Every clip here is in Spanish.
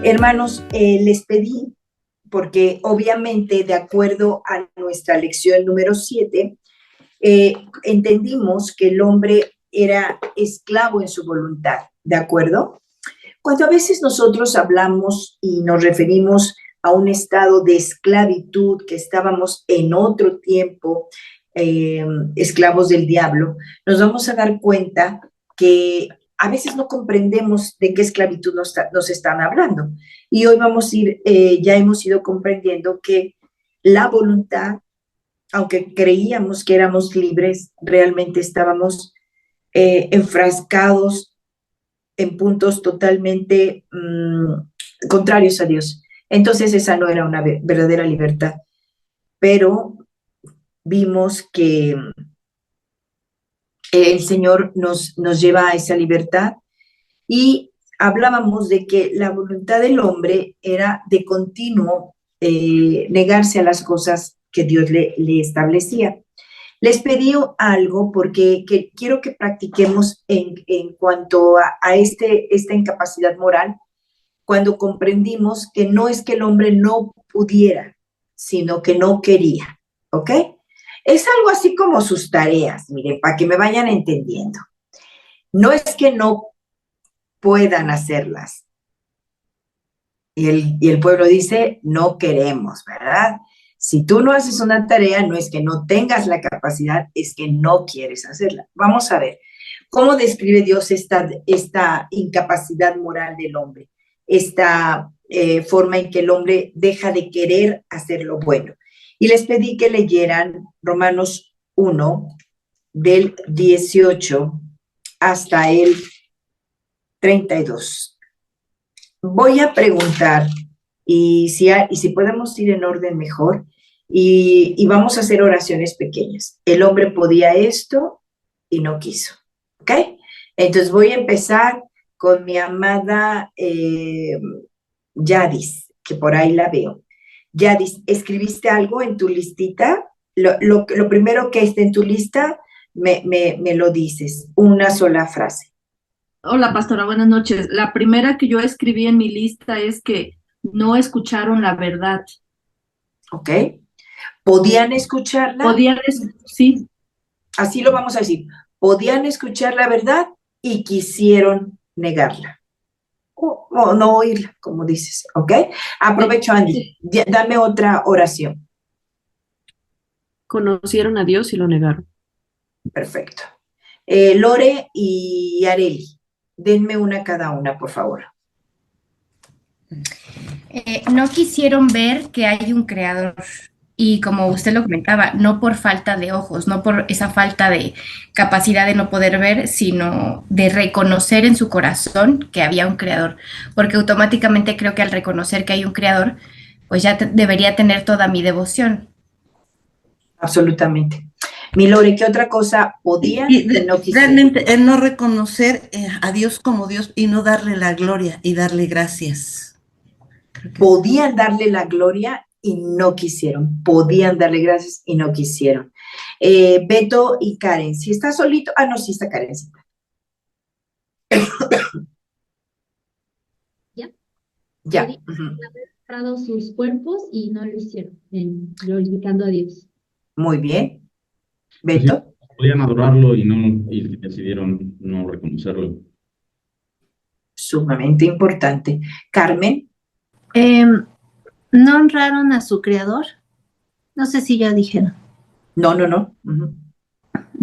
Hermanos, les pedí, porque obviamente de acuerdo a nuestra lección número 7, entendimos que el hombre era esclavo en su voluntad, ¿de acuerdo? Cuando a veces nosotros hablamos y nos referimos a un estado de esclavitud, que estábamos en otro tiempo esclavos del diablo, nos vamos a dar cuenta que a veces no comprendemos de qué esclavitud nos están hablando. Y hoy vamos a ir, ya hemos ido comprendiendo que la voluntad, aunque creíamos que éramos libres, realmente estábamos enfrascados en puntos totalmente contrarios a Dios. Entonces esa no era una verdadera libertad. Pero vimos que el Señor nos lleva a esa libertad y hablábamos de que la voluntad del hombre era de continuo negarse a las cosas que Dios le establecía. Les pedí algo porque quiero que practiquemos en cuanto a esta incapacidad moral, cuando comprendimos que no es que el hombre no pudiera, sino que no quería, ¿ok? Es algo así como sus tareas, miren, para que me vayan entendiendo. No es que no puedan hacerlas. Y el pueblo dice, no queremos, ¿verdad? Si tú no haces una tarea, no es que no tengas la capacidad, es que no quieres hacerla. Vamos a ver, ¿cómo describe Dios esta incapacidad moral del hombre? Esta forma en que el hombre deja de querer hacer lo bueno. Y les pedí que leyeran Romanos 1, del 18 hasta el 32. Voy a preguntar, y si podemos ir en orden mejor, y vamos a hacer oraciones pequeñas. El hombre podía esto y no quiso, ¿ok? Entonces voy a empezar con mi amada Yadis, que por ahí la veo. Yadis, ¿escribiste algo en tu listita? Lo primero que esté en tu lista, me lo dices, una sola frase. Hola, pastora, buenas noches. La primera que yo escribí en mi lista es que no escucharon la verdad. ¿Ok? ¿Podían escucharla? Sí, Así lo vamos a decir. Podían escuchar la verdad y quisieron negarla. O no oírla, como dices, ¿ok? Aprovecho, Andy. Dame otra oración. Conocieron a Dios y lo negaron. Perfecto. Lore y Areli, denme una cada una, por favor. No quisieron ver que hay un creador y como usted lo comentaba, no por falta de ojos, no por esa falta de capacidad de no poder ver, sino de reconocer en su corazón que había un creador, porque automáticamente creo que al reconocer que hay un creador, pues ya debería tener toda mi devoción. Absolutamente. Mi Lore, ¿qué otra cosa podían y no quisieron? Realmente el no reconocer a Dios como Dios y no darle la gloria y darle gracias. Podían darle la gloria y no quisieron. Podían darle gracias y no quisieron. Beto y Karen, si está solito. Ah, no, sí está Karencita. ¿Ya? Ya. Haber mostrado sus cuerpos y no lo hicieron, glorificando a Dios. Muy bien. Beto. Podían adorarlo y decidieron no reconocerlo. Sumamente importante. Carmen. ¿No honraron a su creador? No sé si ya dijeron. No.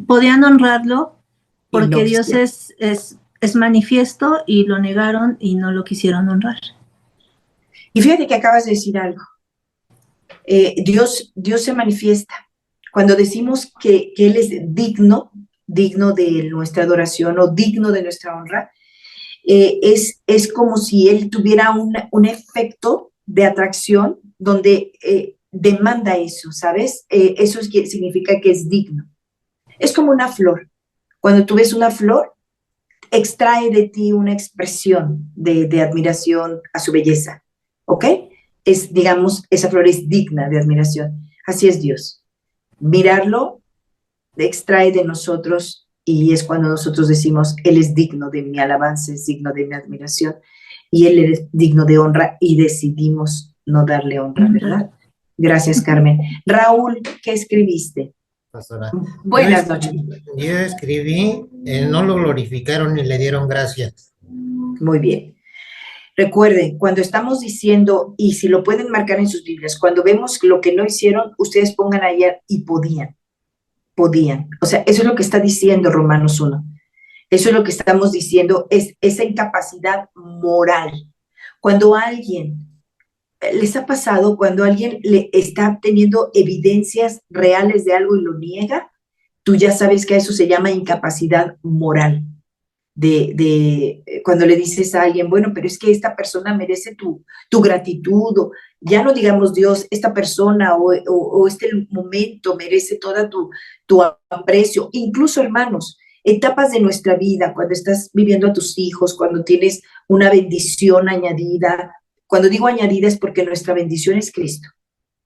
Podían honrarlo porque no Dios es manifiesto y lo negaron y no lo quisieron honrar. Y fíjate que acabas de decir algo. Dios se manifiesta. Cuando decimos que Él es digno de nuestra adoración o digno de nuestra honra, es como si Él tuviera un efecto de atracción donde demanda eso, ¿sabes? Eso significa que es digno. Es como una flor. Cuando tú ves una flor, extrae de ti una expresión de admiración a su belleza, ¿ok? Digamos, esa flor es digna de admiración. Así es Dios. Mirarlo extrae de nosotros y es cuando nosotros decimos, Él es digno de mi alabanza, es digno de mi admiración. y Él es digno de honra y decidimos no darle honra, ¿verdad? Gracias, Carmen. Raúl, ¿qué escribiste? Pastora. Buenas noches. Yo escribí, no lo glorificaron ni le dieron gracias. Muy bien. Recuerden, cuando estamos diciendo, y si lo pueden marcar en sus Biblias, cuando vemos lo que no hicieron, ustedes pongan ayer y podían. O sea, eso es lo que está diciendo Romanos 1. Eso es lo que estamos diciendo, es esa incapacidad moral. Cuando alguien, ¿les ha pasado cuando alguien le está teniendo evidencias reales de algo y lo niega? Tú ya sabes que eso se llama incapacidad moral. Cuando le dices a alguien, bueno, pero es que esta persona merece tu gratitud, o ya no digamos Dios, esta persona o este momento merece toda tu aprecio. Incluso, hermanos, etapas de nuestra vida, cuando estás viviendo a tus hijos, cuando tienes una bendición añadida. Cuando digo añadida es porque nuestra bendición es Cristo,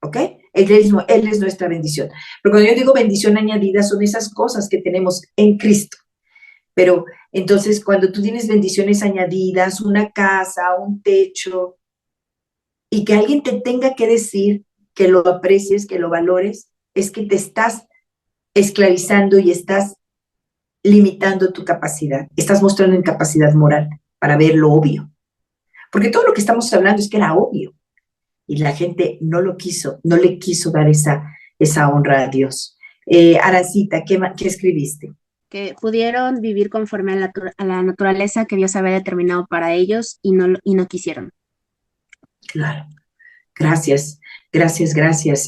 ¿ok? Él es nuestra bendición. Pero cuando yo digo bendición añadida, son esas cosas que tenemos en Cristo. Pero entonces, cuando tú tienes bendiciones añadidas, una casa, un techo, y que alguien te tenga que decir que lo aprecies, que lo valores, es que te estás esclavizando y estás limitando tu capacidad. Estás mostrando incapacidad moral para ver lo obvio. Porque todo lo que estamos hablando es que era obvio. Y la gente no lo quiso, no le quiso dar esa honra a Dios. Arancita, ¿qué escribiste? Que pudieron vivir conforme a la naturaleza que Dios había determinado para ellos y no quisieron. Claro, gracias.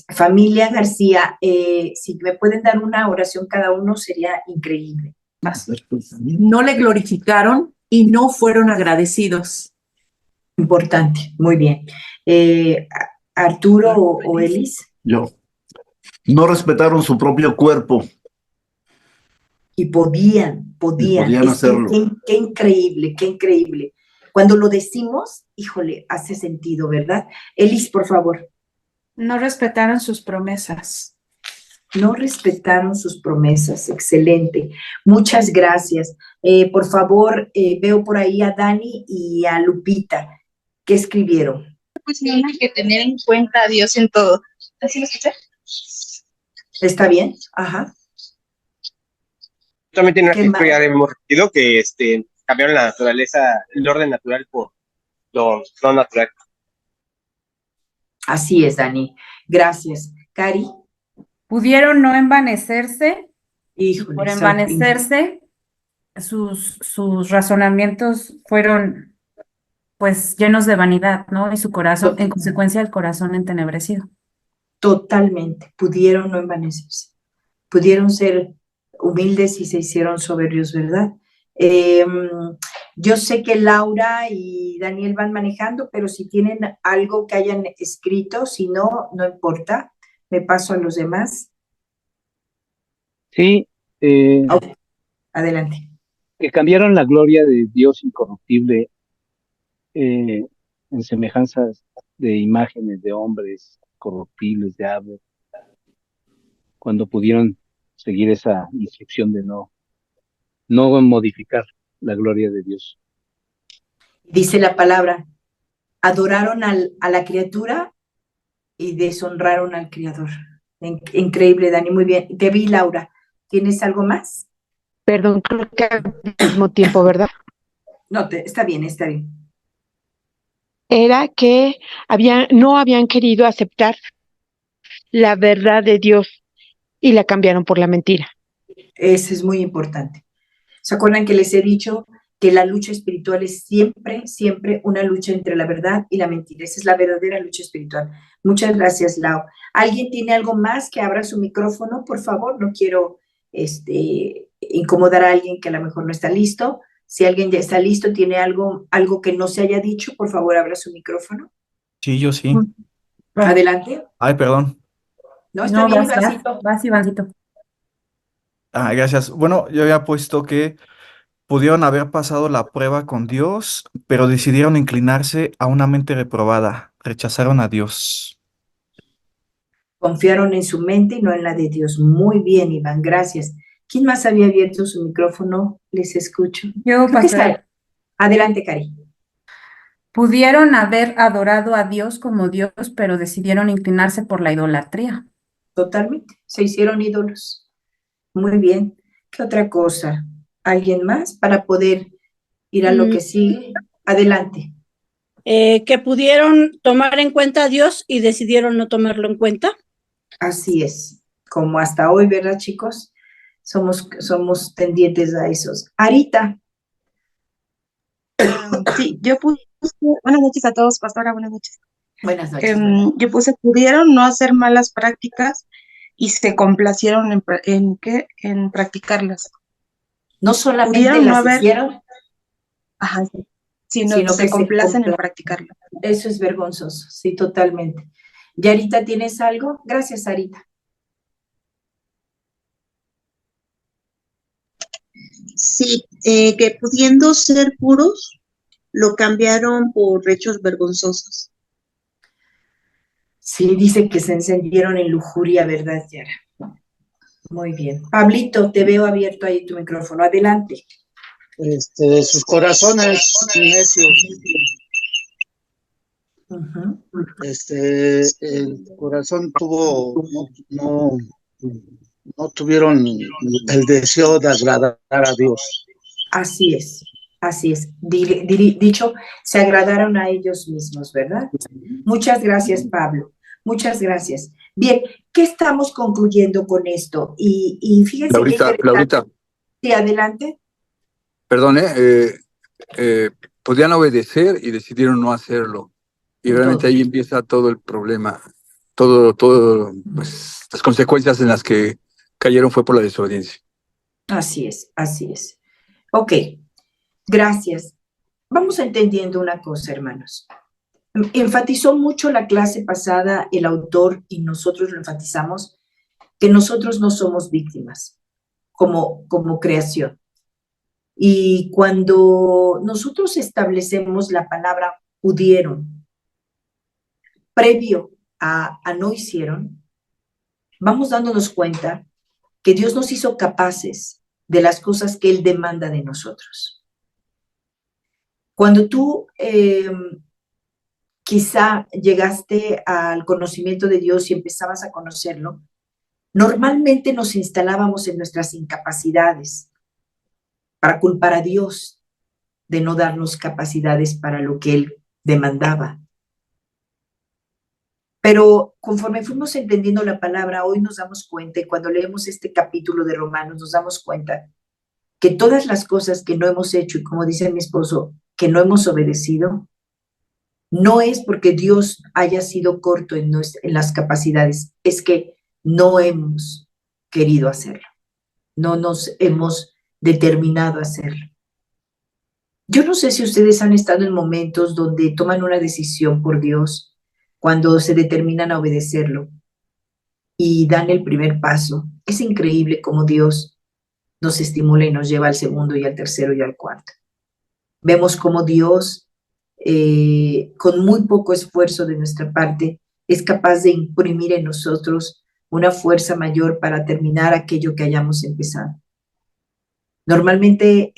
Familia García, si me pueden dar una oración cada uno, sería increíble. No le glorificaron y no fueron agradecidos. Importante, muy bien. Arturo o Elis. Yo. No respetaron su propio cuerpo. Y podían hacerlo. Qué increíble. Cuando lo decimos, híjole, hace sentido, ¿verdad? Elis, por favor. No respetaron sus promesas. No respetaron sus promesas, excelente. Muchas gracias. Por favor, veo por ahí a Dani y a Lupita. ¿Qué escribieron? Pues tienen que tener en cuenta a Dios en todo. ¿Así lo escuché? ¿Está bien? Ajá. También tiene una historia ya hemos repetido que cambiaron la naturaleza, el orden natural por lo no natural. Así es, Dani. Gracias. Cari. Pudieron no envanecerse. Híjole, por envanecerse, sus razonamientos fueron pues llenos de vanidad, ¿no? Y su corazón, en consecuencia, el corazón entenebrecido. Totalmente. Pudieron no envanecerse. Pudieron ser humildes y se hicieron soberbios, ¿verdad? Yo sé que Laura y Daniel van manejando, pero si tienen algo que hayan escrito, si no, no importa, me paso a los demás. Sí. Adelante. Que cambiaron la gloria de Dios incorruptible en semejanzas de imágenes de hombres corruptibles, de aves, cuando pudieron seguir esa instrucción de no modificar la gloria de Dios. Dice la palabra, adoraron a la criatura y deshonraron al Creador. Increíble, Dani, muy bien. Te vi, Laura. ¿Tienes algo más? Perdón, creo que al mismo tiempo, ¿verdad? No, está bien. Era que no habían querido aceptar la verdad de Dios y la cambiaron por la mentira. Eso es muy importante. ¿Se acuerdan que les he dicho que la lucha espiritual es siempre una lucha entre la verdad y la mentira? Esa es la verdadera lucha espiritual. Muchas gracias, Lau. ¿Alguien tiene algo más? Que abra su micrófono, por favor. No quiero incomodar a alguien que a lo mejor no está listo. Si alguien ya está listo, tiene algo que no se haya dicho, por favor, abra su micrófono. Sí, yo sí. Adelante. Ay, perdón. No, está bien, Ivancito. Vas, Ivancito. Gracias. Bueno, yo había puesto que pudieron haber pasado la prueba con Dios, pero decidieron inclinarse a una mente reprobada. Rechazaron a Dios. Confiaron en su mente y no en la de Dios. Muy bien, Iván, gracias. ¿Quién más había abierto su micrófono? Les escucho. Yo, pastor. Adelante, Cari. Pudieron haber adorado a Dios como Dios, pero decidieron inclinarse por la idolatría. Totalmente, se hicieron ídolos. Muy bien. ¿Qué otra cosa? ¿Alguien más para poder ir a lo que sigue? Adelante. Que pudieron tomar en cuenta a Dios y decidieron no tomarlo en cuenta. Así es, como hasta hoy, ¿verdad, chicos? Somos tendientes a esos. Arita. Sí, yo puse, buenas noches a todos, pastora, buenas noches. Buenas noches. Yo puse, pudieron no hacer malas prácticas y se complacieron en practicarlas. No solamente Pudieron no las haber, hicieron, ajá, sí, sino sino se que complacen en practicarlas. Eso es vergonzoso, sí, totalmente. ¿Y Arita, tienes algo? Gracias, Arita. Sí, que pudiendo ser puros, lo cambiaron por hechos vergonzosos. Sí, dice que se encendieron en lujuria, ¿verdad, Yara? Muy bien. Pablito, te veo abierto ahí tu micrófono. Adelante. De sus corazones necios. El corazón no tuvieron el deseo de agradar a Dios. Así es, así es. Dicho, se agradaron a ellos mismos, ¿verdad? Muchas gracias, Pablo. Muchas gracias. Bien, ¿qué estamos concluyendo con esto? Y fíjense Laurita, que... Laurita, Sí, adelante. perdón, podían obedecer y decidieron no hacerlo. Y realmente ahí empieza todo el problema. Todo, pues, las consecuencias en las que cayeron fue por la desobediencia. Así es, así es. Ok, gracias. Vamos entendiendo una cosa, hermanos. Enfatizó mucho la clase pasada el autor y nosotros lo enfatizamos, que nosotros no somos víctimas como creación. Y cuando nosotros establecemos la palabra pudieron, previo a no hicieron, vamos dándonos cuenta que Dios nos hizo capaces de las cosas que Él demanda de nosotros. Cuando tú quizá llegaste al conocimiento de Dios y empezabas a conocerlo, normalmente nos instalábamos en nuestras incapacidades para culpar a Dios de no darnos capacidades para lo que Él demandaba. Pero conforme fuimos entendiendo la palabra, hoy nos damos cuenta, y cuando leemos este capítulo de Romanos, nos damos cuenta que todas las cosas que no hemos hecho, y como dice mi esposo, que no hemos obedecido, no es porque Dios haya sido corto en las capacidades, es que no hemos querido hacerlo, no nos hemos determinado a hacerlo. Yo no sé si ustedes han estado en momentos donde toman una decisión por Dios, cuando se determinan a obedecerlo y dan el primer paso. Es increíble cómo Dios nos estimula y nos lleva al segundo y al tercero y al cuarto. Vemos cómo Dios, con muy poco esfuerzo de nuestra parte, es capaz de imprimir en nosotros una fuerza mayor para terminar aquello que hayamos empezado. Normalmente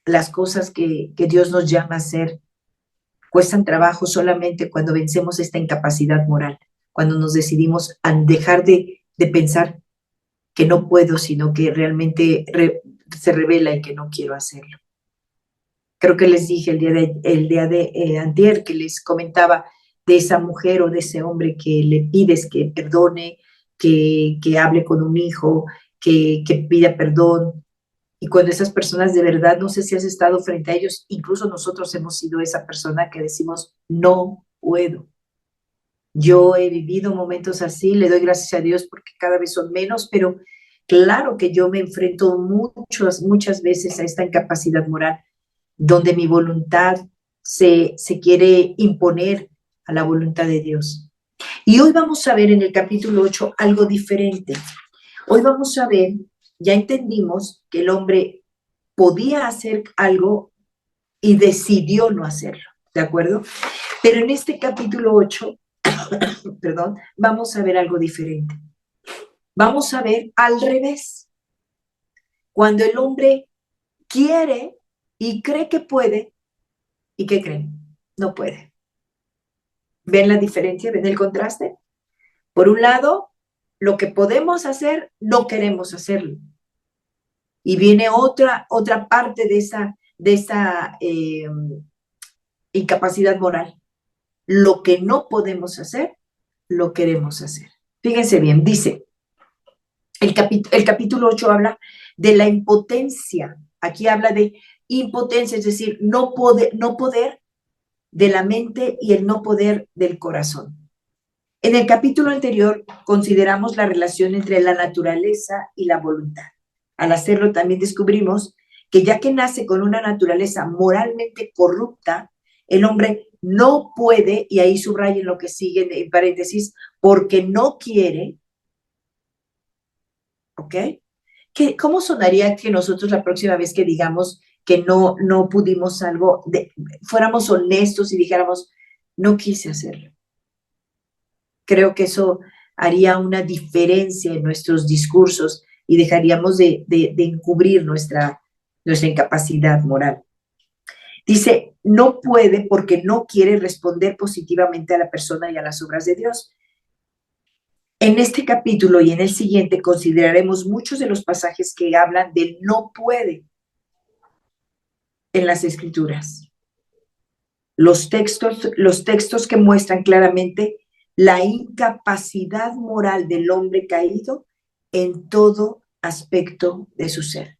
las cosas que Dios nos llama a hacer cuestan trabajo solamente cuando vencemos esta incapacidad moral, cuando nos decidimos a dejar de pensar que no puedo, sino que realmente se revela y que no quiero hacerlo. Creo que les dije el día de antier, que les comentaba de esa mujer o de ese hombre que le pides que perdone, que hable con un hijo, que pida perdón. Y cuando esas personas de verdad, no sé si has estado frente a ellos, incluso nosotros hemos sido esa persona que decimos, no puedo. Yo he vivido momentos así, le doy gracias a Dios porque cada vez son menos, pero claro que yo me enfrento muchas veces a esta incapacidad moral, donde mi voluntad se quiere imponer a la voluntad de Dios. Y hoy vamos a ver en el capítulo 8 algo diferente. Hoy vamos a ver, ya entendimos que el hombre podía hacer algo y decidió no hacerlo, ¿de acuerdo? Pero en este capítulo 8, perdón, vamos a ver algo diferente. Vamos a ver al revés. Cuando el hombre quiere y cree que puede, ¿y qué creen? No puede. ¿Ven la diferencia? ¿Ven el contraste? Por un lado, lo que podemos hacer, no queremos hacerlo. Y viene otra parte de esa incapacidad moral. Lo que no podemos hacer, lo queremos hacer. Fíjense bien, dice, el capítulo 8 habla de la impotencia. Aquí habla de impotencia, es decir, no poder de la mente y el no poder del corazón. En el capítulo anterior consideramos la relación entre la naturaleza y la voluntad. Al hacerlo también descubrimos que ya que nace con una naturaleza moralmente corrupta, el hombre no puede, y ahí subrayen lo que sigue en paréntesis, porque no quiere, ¿ok? ¿Cómo sonaría que nosotros la próxima vez que digamos que no pudimos algo, fuéramos honestos y dijéramos, no quise hacerlo? Creo que eso haría una diferencia en nuestros discursos y dejaríamos de encubrir nuestra incapacidad moral. Dice, no puede porque no quiere responder positivamente a la persona y a las obras de Dios. En este capítulo y en el siguiente consideraremos muchos de los pasajes que hablan del no puede en las Escrituras. Los textos que muestran claramente la incapacidad moral del hombre caído en todo aspecto de su ser.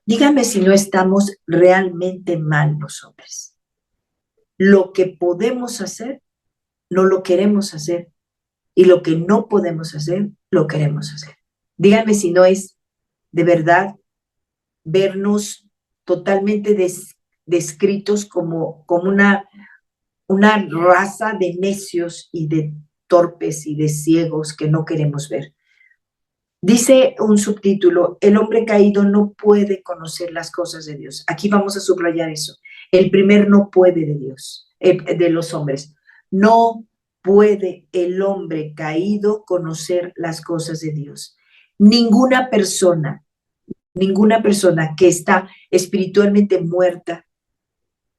Díganme si no estamos realmente mal los hombres. Lo que podemos hacer, no lo queremos hacer, y lo que no podemos hacer, lo queremos hacer. Díganme si no es de verdad vernos totalmente descritos como una raza de necios y de torpes y de ciegos que no queremos ver. Dice un subtítulo, el hombre caído no puede conocer las cosas de Dios. Aquí vamos a subrayar eso. El primer no puede de Dios, de los hombres. No puede el hombre caído conocer las cosas de Dios. Ninguna persona que está espiritualmente muerta,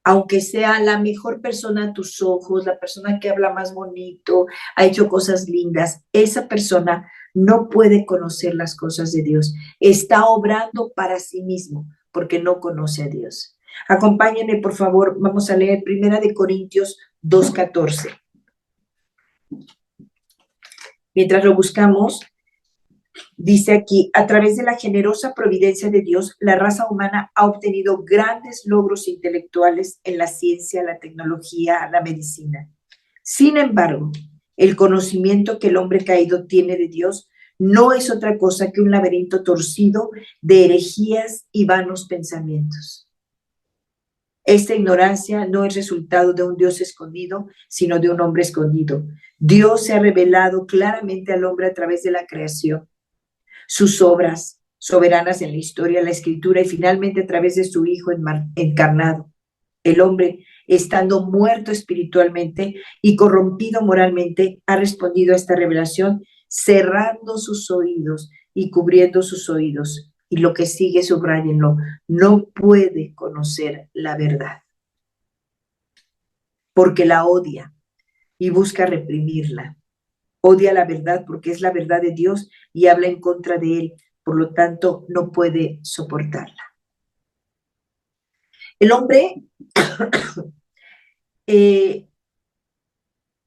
aunque sea la mejor persona a tus ojos, la persona que habla más bonito, ha hecho cosas lindas, esa persona no puede conocer las cosas de Dios. Está obrando para sí mismo porque no conoce a Dios. Acompáñenme, por favor, vamos a leer 1 Corintios 2:14. Mientras lo buscamos, dice aquí, a través de la generosa providencia de Dios, la raza humana ha obtenido grandes logros intelectuales en la ciencia, la tecnología, la medicina. Sin embargo, el conocimiento que el hombre caído tiene de Dios no es otra cosa que un laberinto torcido de herejías y vanos pensamientos. Esta ignorancia no es resultado de un Dios escondido, sino de un hombre escondido. Dios se ha revelado claramente al hombre a través de la creación. Sus obras soberanas en la historia, la escritura y finalmente a través de su Hijo encarnado. El hombre, estando muerto espiritualmente y corrompido moralmente, ha respondido a esta revelación cerrando sus oídos y cubriendo sus oídos. Y lo que sigue, subrayenlo, no puede conocer la verdad, porque la odia y busca reprimirla. Odia la verdad porque es la verdad de Dios y habla en contra de él, por lo tanto no puede soportarla. El hombre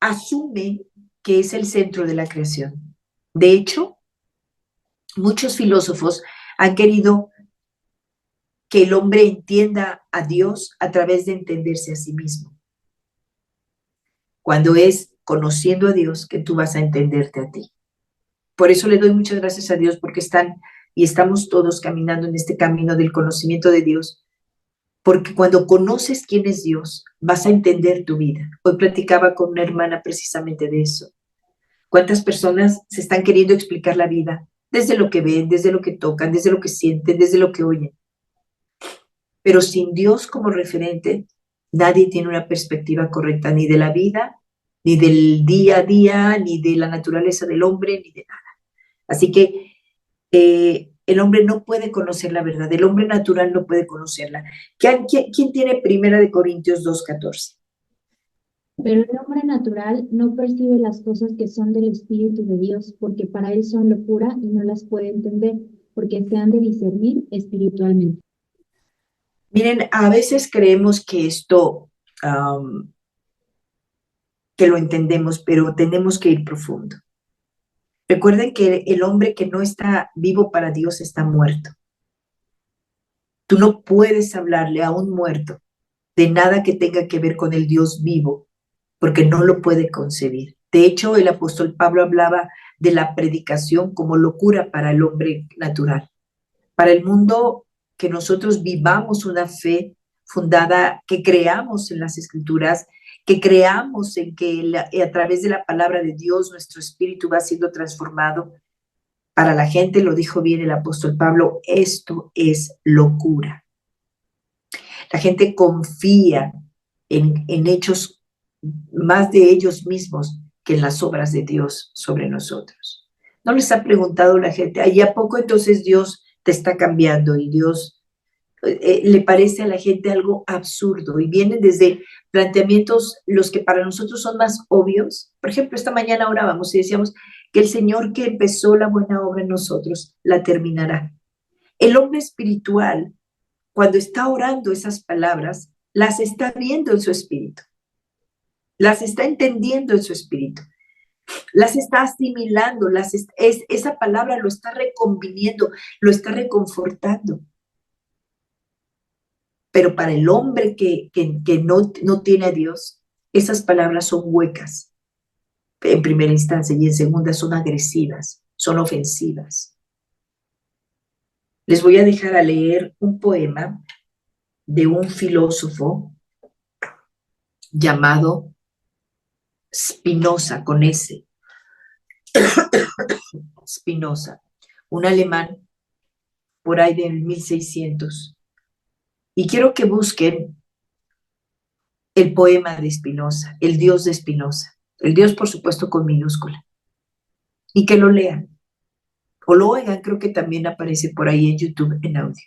asume que es el centro de la creación. De hecho, muchos filósofos han querido que el hombre entienda a Dios a través de entenderse a sí mismo. Cuando es conociendo a Dios que tú vas a entenderte a ti. Por eso le doy muchas gracias a Dios porque estamos todos caminando en este camino del conocimiento de Dios, porque cuando conoces quién es Dios, vas a entender tu vida. Hoy platicaba con una hermana precisamente de eso. ¿Cuántas personas se están queriendo explicar la vida? Desde lo que ven, desde lo que tocan, desde lo que sienten, desde lo que oyen. Pero sin Dios como referente, nadie tiene una perspectiva correcta ni de la vida, ni del día a día, ni de la naturaleza del hombre, ni de nada. Así que El hombre no puede conocer la verdad, el hombre natural no puede conocerla. ¿Quién tiene 1 Corintios 2:14? Pero el hombre natural no percibe las cosas que son del Espíritu de Dios, porque para él son locura y no las puede entender, porque se han de discernir espiritualmente. Miren, a veces creemos que esto, que lo entendemos, pero tenemos que ir profundo. Recuerden que el hombre que no está vivo para Dios está muerto. Tú no puedes hablarle a un muerto de nada que tenga que ver con el Dios vivo, porque no lo puede concebir. De hecho, el apóstol Pablo hablaba de la predicación como locura para el hombre natural. Para el mundo, que nosotros vivamos una fe fundada, que creamos en las Escrituras, que creamos en que a través de la palabra de Dios nuestro espíritu va siendo transformado. Para la gente, lo dijo bien el apóstol Pablo, esto es locura. La gente confía en hechos más de ellos mismos que en las obras de Dios sobre nosotros. ¿No les ha preguntado la gente, ¿y a poco entonces Dios te está cambiando y Dios le parece a la gente algo absurdo? Y vienen desde planteamientos los que para nosotros son más obvios. Por ejemplo, esta mañana orábamos y decíamos que el Señor que empezó la buena obra en nosotros la terminará. El hombre espiritual, cuando está orando esas palabras, las está viendo en su espíritu, las está entendiendo en su espíritu, las está asimilando, esa palabra lo está reconviniendo, lo está reconfortando. Pero para el hombre que no tiene a Dios, esas palabras son huecas en primera instancia y en segunda son agresivas, son ofensivas. Les voy a dejar a leer un poema de un filósofo llamado Spinoza, con S. Spinoza, un alemán por ahí del 1600. Y quiero que busquen el poema de Spinoza, el Dios de Spinoza. El Dios, por supuesto, con minúscula. Y que lo lean. O lo oigan, creo que también aparece por ahí en YouTube en audio.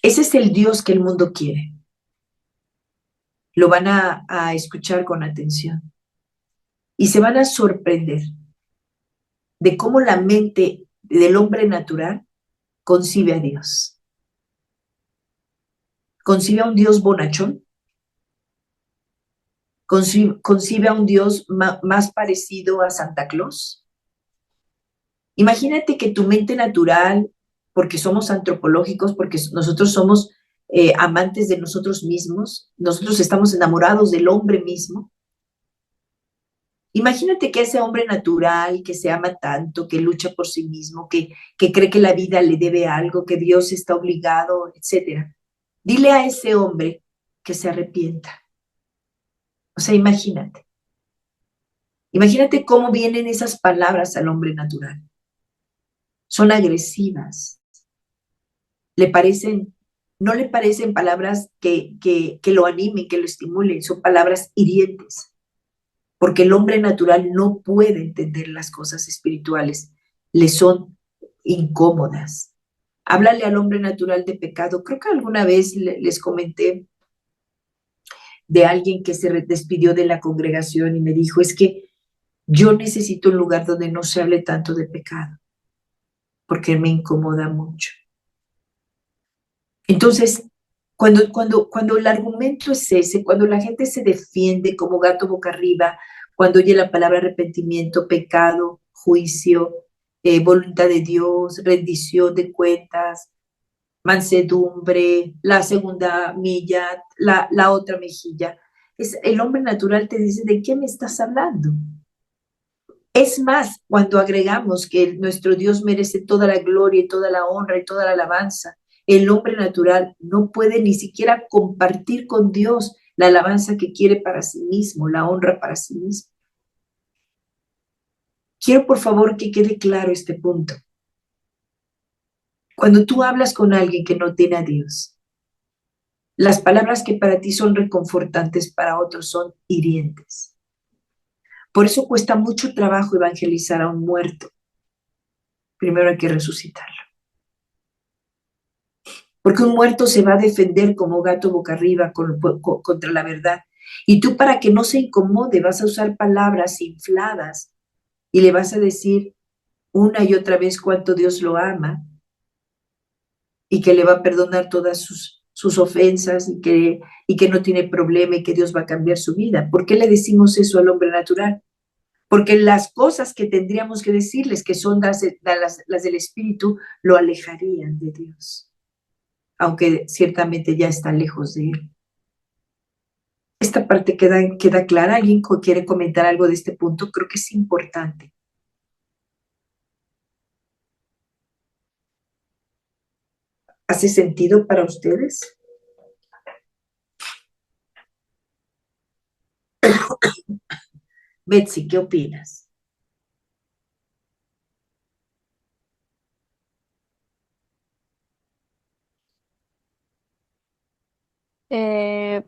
Ese es el Dios que el mundo quiere. Lo van a escuchar con atención. Y se van a sorprender de cómo la mente del hombre natural concibe a Dios. Concibe a un Dios bonachón. Concibe a un Dios más parecido a Santa Claus. Imagínate que tu mente natural, porque somos antropológicos, porque nosotros somos amantes de nosotros mismos, nosotros estamos enamorados del hombre mismo. Imagínate que ese hombre natural, que se ama tanto, que lucha por sí mismo, que cree que la vida le debe algo, que Dios está obligado, etc. Dile a ese hombre que se arrepienta. O sea, imagínate. Imagínate cómo vienen esas palabras al hombre natural. Son agresivas. No le parecen palabras que lo animen, que lo estimulen, son palabras hirientes. Porque el hombre natural no puede entender las cosas espirituales, le son incómodas. Háblale al hombre natural de pecado. Creo que alguna vez les comenté de alguien que se despidió de la congregación y me dijo, es que yo necesito un lugar donde no se hable tanto de pecado, porque me incomoda mucho. Entonces, cuando el argumento es ese, cuando la gente se defiende como gato boca arriba, cuando oye la palabra arrepentimiento, pecado, juicio, voluntad de Dios, rendición de cuentas, mansedumbre, la segunda milla, la otra mejilla, el hombre natural te dice, ¿de qué me estás hablando? Es más, cuando agregamos que nuestro Dios merece toda la gloria y toda la honra y toda la alabanza, el hombre natural no puede ni siquiera compartir con Dios la alabanza que quiere para sí mismo, la honra para sí mismo. Quiero por favor que quede claro este punto. Cuando tú hablas con alguien que no tiene a Dios, las palabras que para ti son reconfortantes, para otros son hirientes. Por eso cuesta mucho trabajo evangelizar a un muerto. primero hay que resucitarlo. Porque un muerto se va a defender como gato boca arriba contra la verdad. Y tú, para que no se incomode, vas a usar palabras infladas y le vas a decir una y otra vez cuánto Dios lo ama y que le va a perdonar todas sus ofensas y que no tiene problema y que Dios va a cambiar su vida. ¿Por qué le decimos eso al hombre natural? Porque las cosas que tendríamos que decirles, que son las del Espíritu, lo alejarían de Dios, aunque ciertamente ya está lejos de Él. Esta parte queda clara. ¿Alguien quiere comentar algo de este punto? Creo que es importante. ¿Hace sentido para ustedes? Betsy, ¿qué opinas?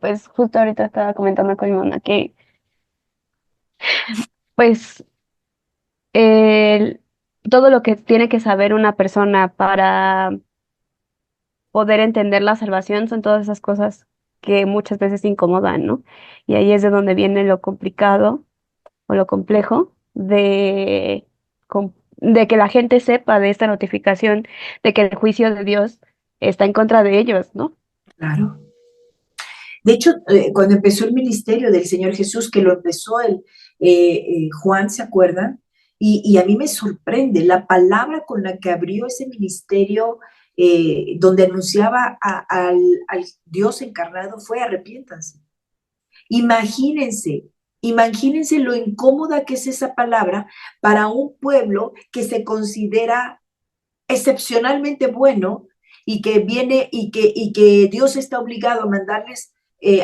Pues justo ahorita estaba comentando con mi mamá que pues todo lo que tiene que saber una persona para poder entender la salvación son todas esas cosas que muchas veces incomodan, ¿no? Y ahí es de donde viene lo complicado o lo complejo de que la gente sepa de esta notificación de que el juicio de Dios está en contra de ellos, ¿no? Claro. De hecho, cuando empezó el ministerio del Señor Jesús, que lo empezó Juan, ¿se acuerdan? Y a mí me sorprende la palabra con la que abrió ese ministerio, donde anunciaba al Dios encarnado, fue arrepiéntanse. Imagínense lo incómoda que es esa palabra para un pueblo que se considera excepcionalmente bueno y que viene y que Dios está obligado a mandarles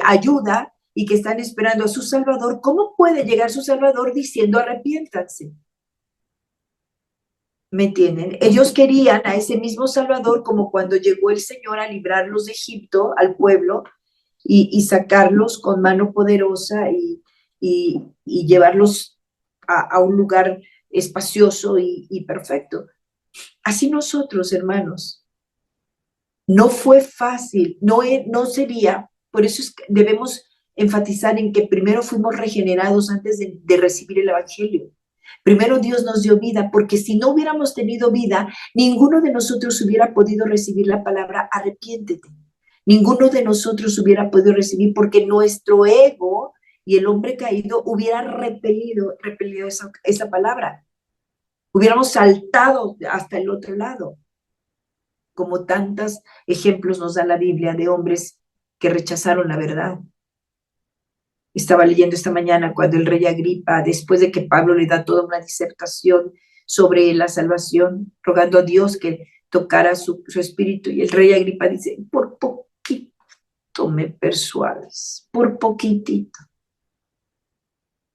ayuda y que están esperando a su Salvador. ¿Cómo puede llegar su Salvador diciendo arrepiéntanse? ¿Me entienden? Ellos querían a ese mismo Salvador como cuando llegó el Señor a librarlos de Egipto, al pueblo, y sacarlos con mano poderosa y llevarlos a un lugar espacioso y perfecto. Así nosotros, hermanos, no fue fácil, no sería, por eso es que debemos enfatizar en que primero fuimos regenerados antes de recibir el Evangelio. Primero Dios nos dio vida, porque si no hubiéramos tenido vida, ninguno de nosotros hubiera podido recibir la palabra arrepiéntete. Ninguno de nosotros hubiera podido recibir, porque nuestro ego y el hombre caído hubiera repelido esa palabra. Hubiéramos saltado hasta el otro lado, como tantos ejemplos nos da la Biblia de hombres que rechazaron la verdad. Estaba leyendo esta mañana cuando el rey Agripa, después de que Pablo le da toda una disertación sobre la salvación, rogando a Dios que tocara su espíritu, y el rey Agripa dice, por poquito me persuades, por poquitito.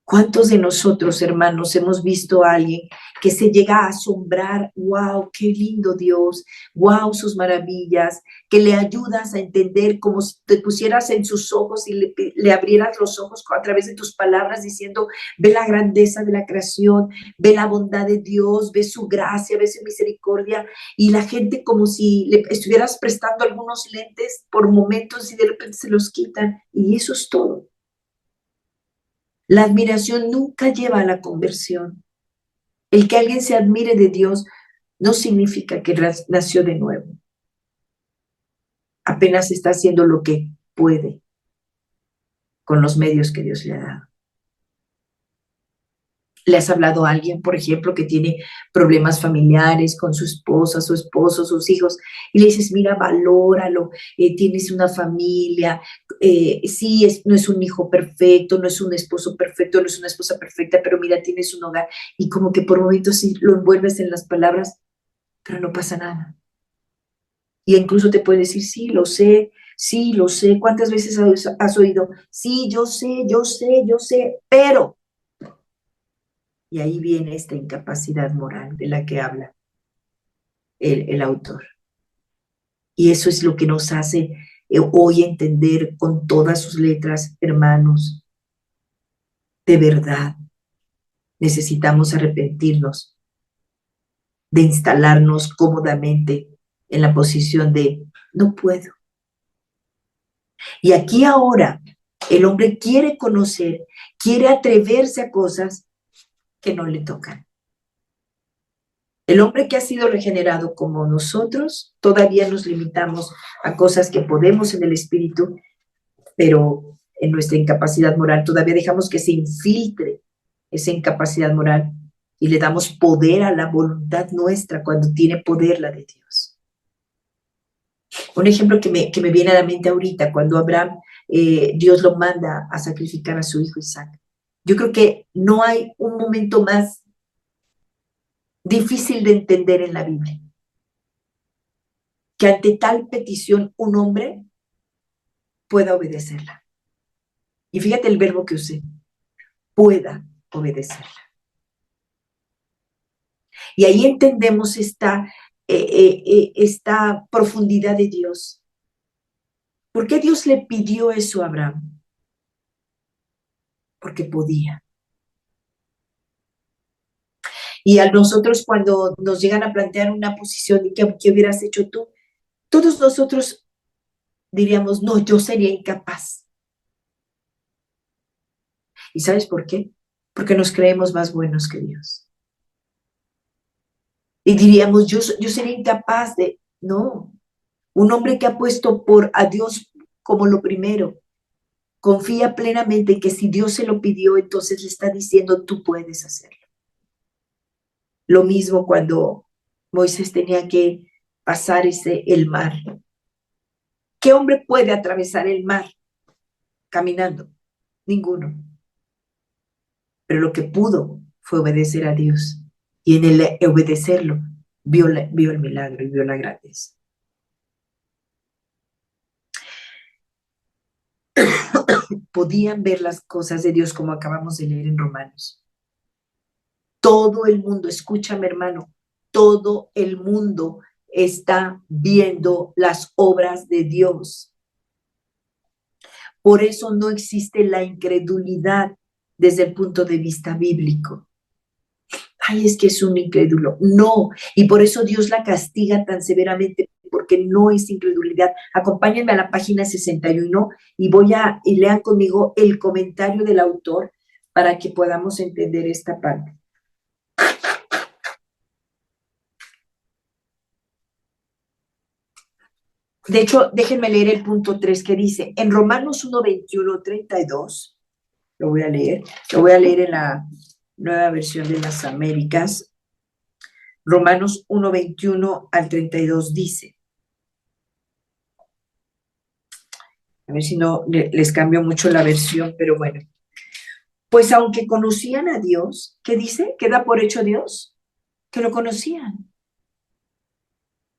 ¿Cuántos de nosotros, hermanos, hemos visto a alguien que se llega a asombrar? ¡Wow, qué lindo Dios! ¡Wow, sus maravillas! Que le ayudas a entender, como si te pusieras en sus ojos y le abrieras los ojos a través de tus palabras, diciendo, ve la grandeza de la creación, ve la bondad de Dios, ve su gracia, ve su misericordia, y la gente como si le estuvieras prestando algunos lentes por momentos y de repente se los quitan, y eso es todo. La admiración nunca lleva a la conversión. El que alguien se admire de Dios no significa que nació de nuevo. Apenas está haciendo lo que puede con los medios que Dios le ha dado. ¿Le has hablado a alguien, por ejemplo, que tiene problemas familiares con su esposa, su esposo, sus hijos, y le dices, mira, valóralo, tienes una familia, sí, no es un hijo perfecto, no es un esposo perfecto, no es una esposa perfecta, pero mira, tienes un hogar, y como que por momentos sí lo envuelves en las palabras, pero no pasa nada. Y incluso te puede decir, sí, lo sé, ¿cuántas veces has oído? Sí, yo sé, pero... Y ahí viene esta incapacidad moral de la que habla el autor. Y eso es lo que nos hace hoy entender con todas sus letras, hermanos, de verdad, necesitamos arrepentirnos de instalarnos cómodamente en la posición de no puedo. Y aquí ahora el hombre quiere conocer, quiere atreverse a cosas que no le tocan. El hombre que ha sido regenerado como nosotros, todavía nos limitamos a cosas que podemos en el espíritu, pero en nuestra incapacidad moral todavía dejamos que se infiltre esa incapacidad moral y le damos poder a la voluntad nuestra cuando tiene poder la de Dios. Un ejemplo que me viene a la mente ahorita, cuando Abraham, Dios lo manda a sacrificar a su hijo Isaac. Yo creo que no hay un momento más difícil de entender en la Biblia, que ante tal petición un hombre pueda obedecerla. Y fíjate el verbo que usé, pueda obedecerla. Y ahí entendemos esta profundidad de Dios. ¿Por qué Dios le pidió eso a Abraham? Porque podía. Y a nosotros cuando nos llegan a plantear una posición de ¿qué hubieras hecho tú? Todos nosotros diríamos, no, yo sería incapaz. ¿Y sabes por qué? Porque nos creemos más buenos que Dios. Y diríamos, yo sería incapaz de... No, un hombre que ha puesto a Dios como lo primero, confía plenamente en que si Dios se lo pidió, entonces le está diciendo, tú puedes hacerlo. Lo mismo cuando Moisés tenía que pasar el mar. ¿Qué hombre puede atravesar el mar caminando? Ninguno. Pero lo que pudo fue obedecer a Dios. Y en el obedecerlo, vio el milagro y vio la grandeza. Podían ver las cosas de Dios como acabamos de leer en Romanos. Todo el mundo, escúchame hermano, todo el mundo está viendo las obras de Dios. Por eso no existe la incredulidad desde el punto de vista bíblico. Ay, es que es un incrédulo. No, y por eso Dios la castiga tan severamente, porque no es incredulidad. Acompáñenme a la página 61 y lean conmigo el comentario del autor para que podamos entender esta parte. De hecho, déjenme leer el punto 3 que dice, en Romanos 1, 21, 32, lo voy a leer en la Nueva Versión de las Américas. Romanos 1, 21 al 32 dice, a ver si no les cambio mucho la versión, pero bueno. Pues aunque conocían a Dios, ¿qué dice? ¿Qué da por hecho Dios? Que lo conocían.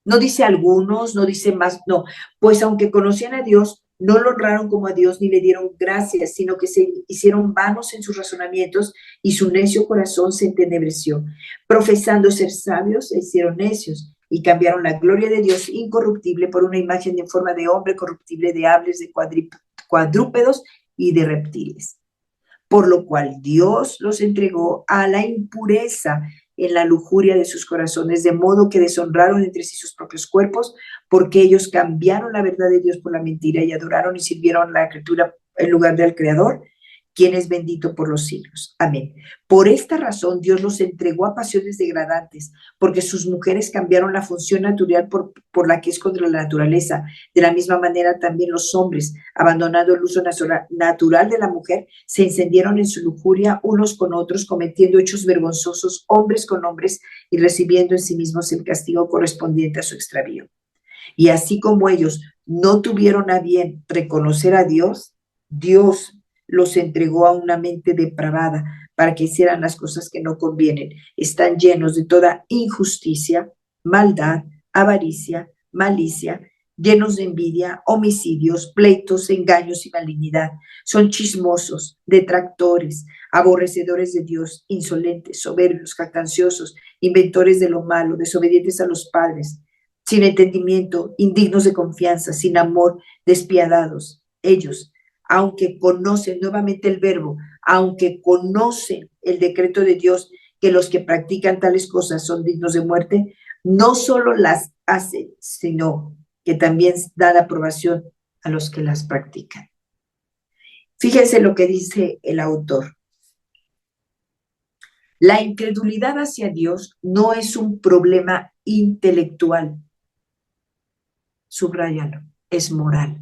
No dice algunos, no dice más, no. Pues aunque conocían a Dios, no lo honraron como a Dios ni le dieron gracias, sino que se hicieron vanos en sus razonamientos y su necio corazón se entenebreció. Profesando ser sabios, se hicieron necios y cambiaron la gloria de Dios incorruptible por una imagen en forma de hombre corruptible, de aves, de cuadrúpedos y de reptiles. Por lo cual Dios los entregó a la impureza en la lujuria de sus corazones, de modo que deshonraron entre sí sus propios cuerpos, porque ellos cambiaron la verdad de Dios por la mentira y adoraron y sirvieron a la criatura en lugar del Creador, quien es bendito por los siglos. Amén. Por esta razón Dios los entregó a pasiones degradantes, porque sus mujeres cambiaron la función natural por la que es contra la naturaleza. De la misma manera también los hombres, abandonando el uso natural de la mujer, se encendieron en su lujuria unos con otros, cometiendo hechos vergonzosos hombres con hombres y recibiendo en sí mismos el castigo correspondiente a su extravío. Y así como ellos no tuvieron a bien reconocer a Dios, Dios los entregó a una mente depravada para que hicieran las cosas que no convienen. Están llenos de toda injusticia, maldad, avaricia, malicia, llenos de envidia, homicidios, pleitos, engaños y malignidad. Son chismosos, detractores, aborrecedores de Dios, insolentes, soberbios, jactanciosos, inventores de lo malo, desobedientes a los padres, sin entendimiento, indignos de confianza, sin amor, despiadados. Ellos, aunque conocen nuevamente el verbo, aunque conocen el decreto de Dios que los que practican tales cosas son dignos de muerte, no solo las hace, sino que también da la aprobación a los que las practican. Fíjense lo que dice el autor. La incredulidad hacia Dios no es un problema intelectual. Subráyalo, es moral.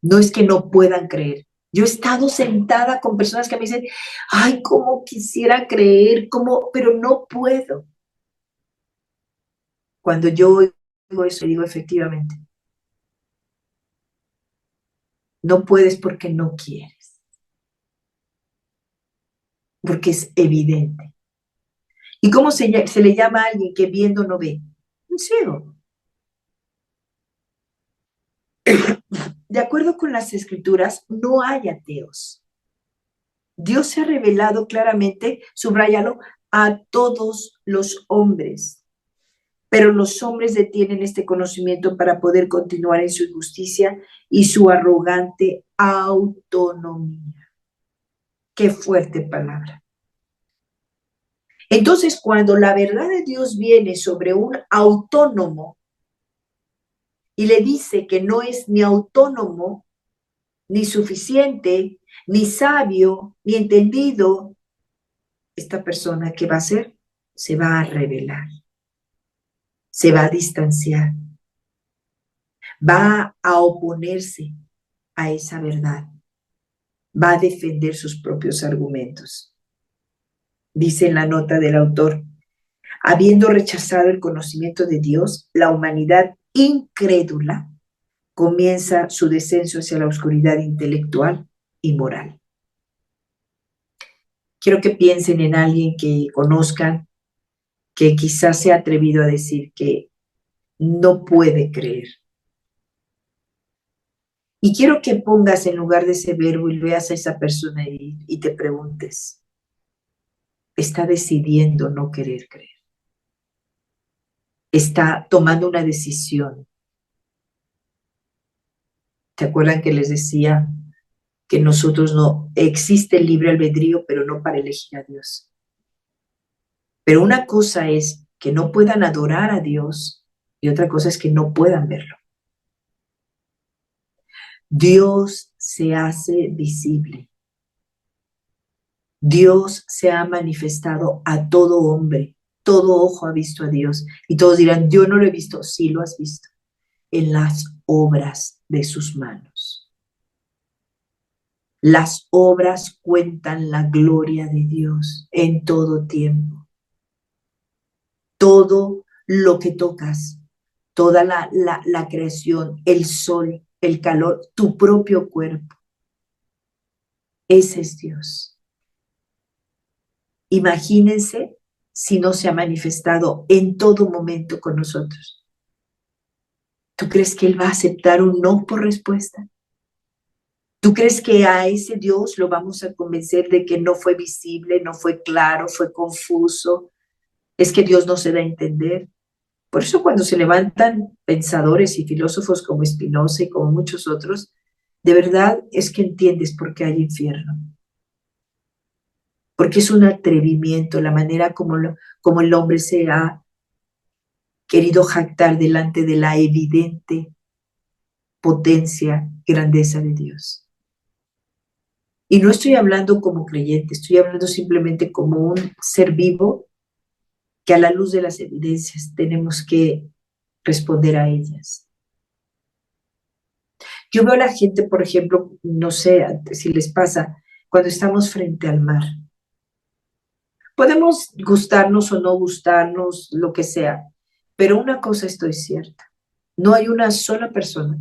No es que no puedan creer. Yo he estado sentada con personas que me dicen, ay, cómo quisiera creer, pero no puedo. Cuando yo oigo eso, digo efectivamente, no puedes porque no quieres. Porque es evidente. ¿Y cómo se le llama a alguien que viendo no ve? Un ciego. De acuerdo con las escrituras, no hay ateos. Dios se ha revelado claramente, subráyalo, a todos los hombres. Pero los hombres detienen este conocimiento para poder continuar en su injusticia y su arrogante autonomía. Qué fuerte palabra. Entonces, cuando la verdad de Dios viene sobre un autónomo y le dice que no es ni autónomo, ni suficiente, ni sabio, ni entendido, esta persona, ¿qué va a hacer? Se va a rebelar, se va a distanciar, va a oponerse a esa verdad, va a defender sus propios argumentos. Dice en la nota del autor, habiendo rechazado el conocimiento de Dios, la humanidad incrédula comienza su descenso hacia la oscuridad intelectual y moral. Quiero que piensen en alguien que conozcan, que quizás se ha atrevido a decir que no puede creer. Y quiero que pongas en lugar de ese verbo y veas a esa persona y te preguntes, ¿está decidiendo no querer creer? ¿Está tomando una decisión? ¿Te acuerdan que les decía que nosotros no existe el libre albedrío, pero no para elegir a Dios? Pero una cosa es que no puedan adorar a Dios y otra cosa es que no puedan verlo. Dios se hace visible. Dios se ha manifestado a todo hombre. Todo ojo ha visto a Dios. Y todos dirán, yo no lo he visto. Sí lo has visto. En las obras de sus manos. Las obras cuentan la gloria de Dios en todo tiempo. Todo lo que tocas, toda la creación, el sol, el calor, tu propio cuerpo. Ese es Dios. Imagínense si no se ha manifestado en todo momento con nosotros. ¿Tú crees que Él va a aceptar un no por respuesta? ¿Tú crees que a ese Dios lo vamos a convencer de que no fue visible, no fue claro, fue confuso? Es que Dios no se da a entender. Por eso cuando se levantan pensadores y filósofos como Spinoza y como muchos otros, de verdad es que entiendes por qué hay infierno. Porque es un atrevimiento la manera como el hombre se ha querido jactar delante de la evidente potencia, grandeza de Dios. Y no estoy hablando como creyente, estoy hablando simplemente como un ser vivo que a la luz de las evidencias tenemos que responder a ellas. Yo veo a la gente, por ejemplo, no sé si les pasa, cuando estamos frente al mar. Podemos gustarnos o no gustarnos, lo que sea, pero una cosa estoy cierta, no hay una sola persona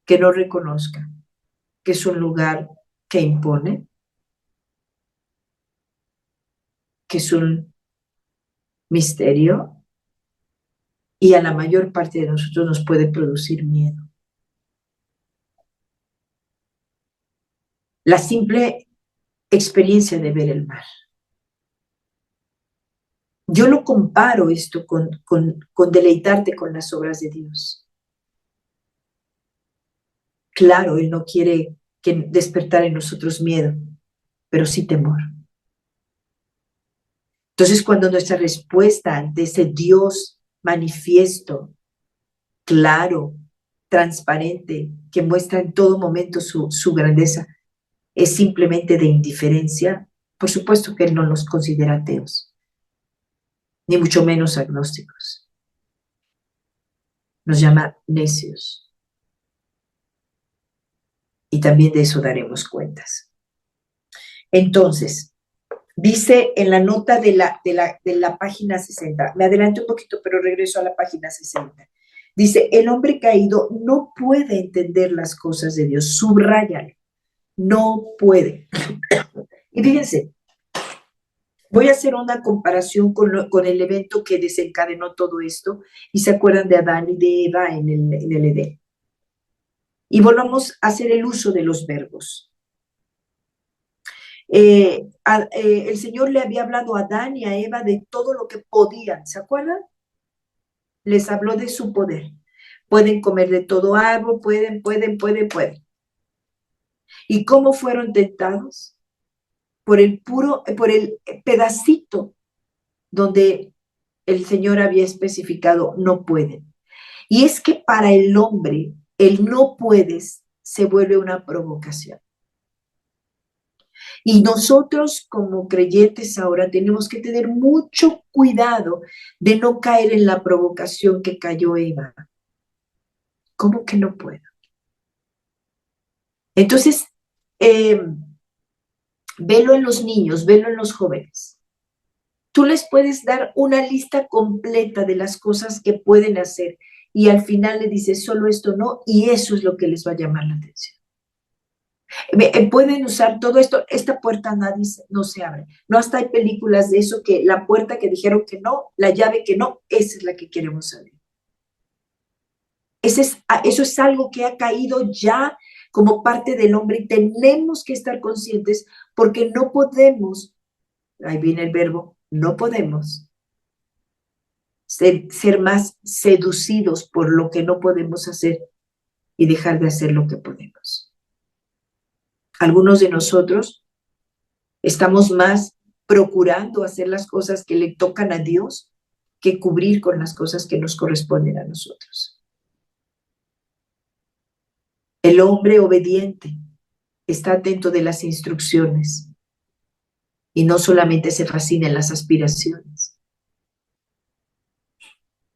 que no reconozca que es un lugar que impone, que es un misterio y a la mayor parte de nosotros nos puede producir miedo. La simple experiencia de ver el mar. Yo lo comparo esto con deleitarte con las obras de Dios. Claro, Él no quiere despertar en nosotros miedo, pero sí temor. Entonces, cuando nuestra respuesta ante ese Dios manifiesto, claro, transparente, que muestra en todo momento su grandeza, es simplemente de indiferencia, por supuesto que Él no nos considera ateos, ni mucho menos agnósticos. Nos llama necios. Y también de eso daremos cuentas. Entonces, dice en la nota de la página 60, me adelanto un poquito, pero regreso a la página 60. Dice, el hombre caído no puede entender las cosas de Dios. Subráyalo. No puede. Y fíjense, voy a hacer una comparación con el evento que desencadenó todo esto, y se acuerdan de Adán y de Eva en el Edén. Y volvamos a hacer el uso de los verbos. El Señor le había hablado a Adán y a Eva de todo lo que podían, ¿se acuerdan? Les habló de su poder. Pueden comer de todo árbol, pueden. ¿Y cómo fueron tentados? Por el pedacito donde el Señor había especificado, no pueden. Y es que para el hombre, el no puedes se vuelve una provocación. Y nosotros como creyentes ahora tenemos que tener mucho cuidado de no caer en la provocación que cayó Eva. ¿Cómo que no puedo? Entonces, velo en los niños, velo en los jóvenes. Tú les puedes dar una lista completa de las cosas que pueden hacer y al final le dices solo esto no, y eso es lo que les va a llamar la atención. Pueden usar todo esto, esta puerta no se abre. No, hasta hay películas de eso, que la puerta que dijeron que no, la llave que no, esa es la que queremos abrir. Eso es algo que ha caído ya como parte del hombre y tenemos que estar conscientes porque no podemos, ahí viene el verbo, no podemos ser más seducidos por lo que no podemos hacer y dejar de hacer lo que podemos. Algunos de nosotros estamos más procurando hacer las cosas que le tocan a Dios que cubrir con las cosas que nos corresponden a nosotros. El hombre obediente está atento de las instrucciones y no solamente se fascina en las aspiraciones.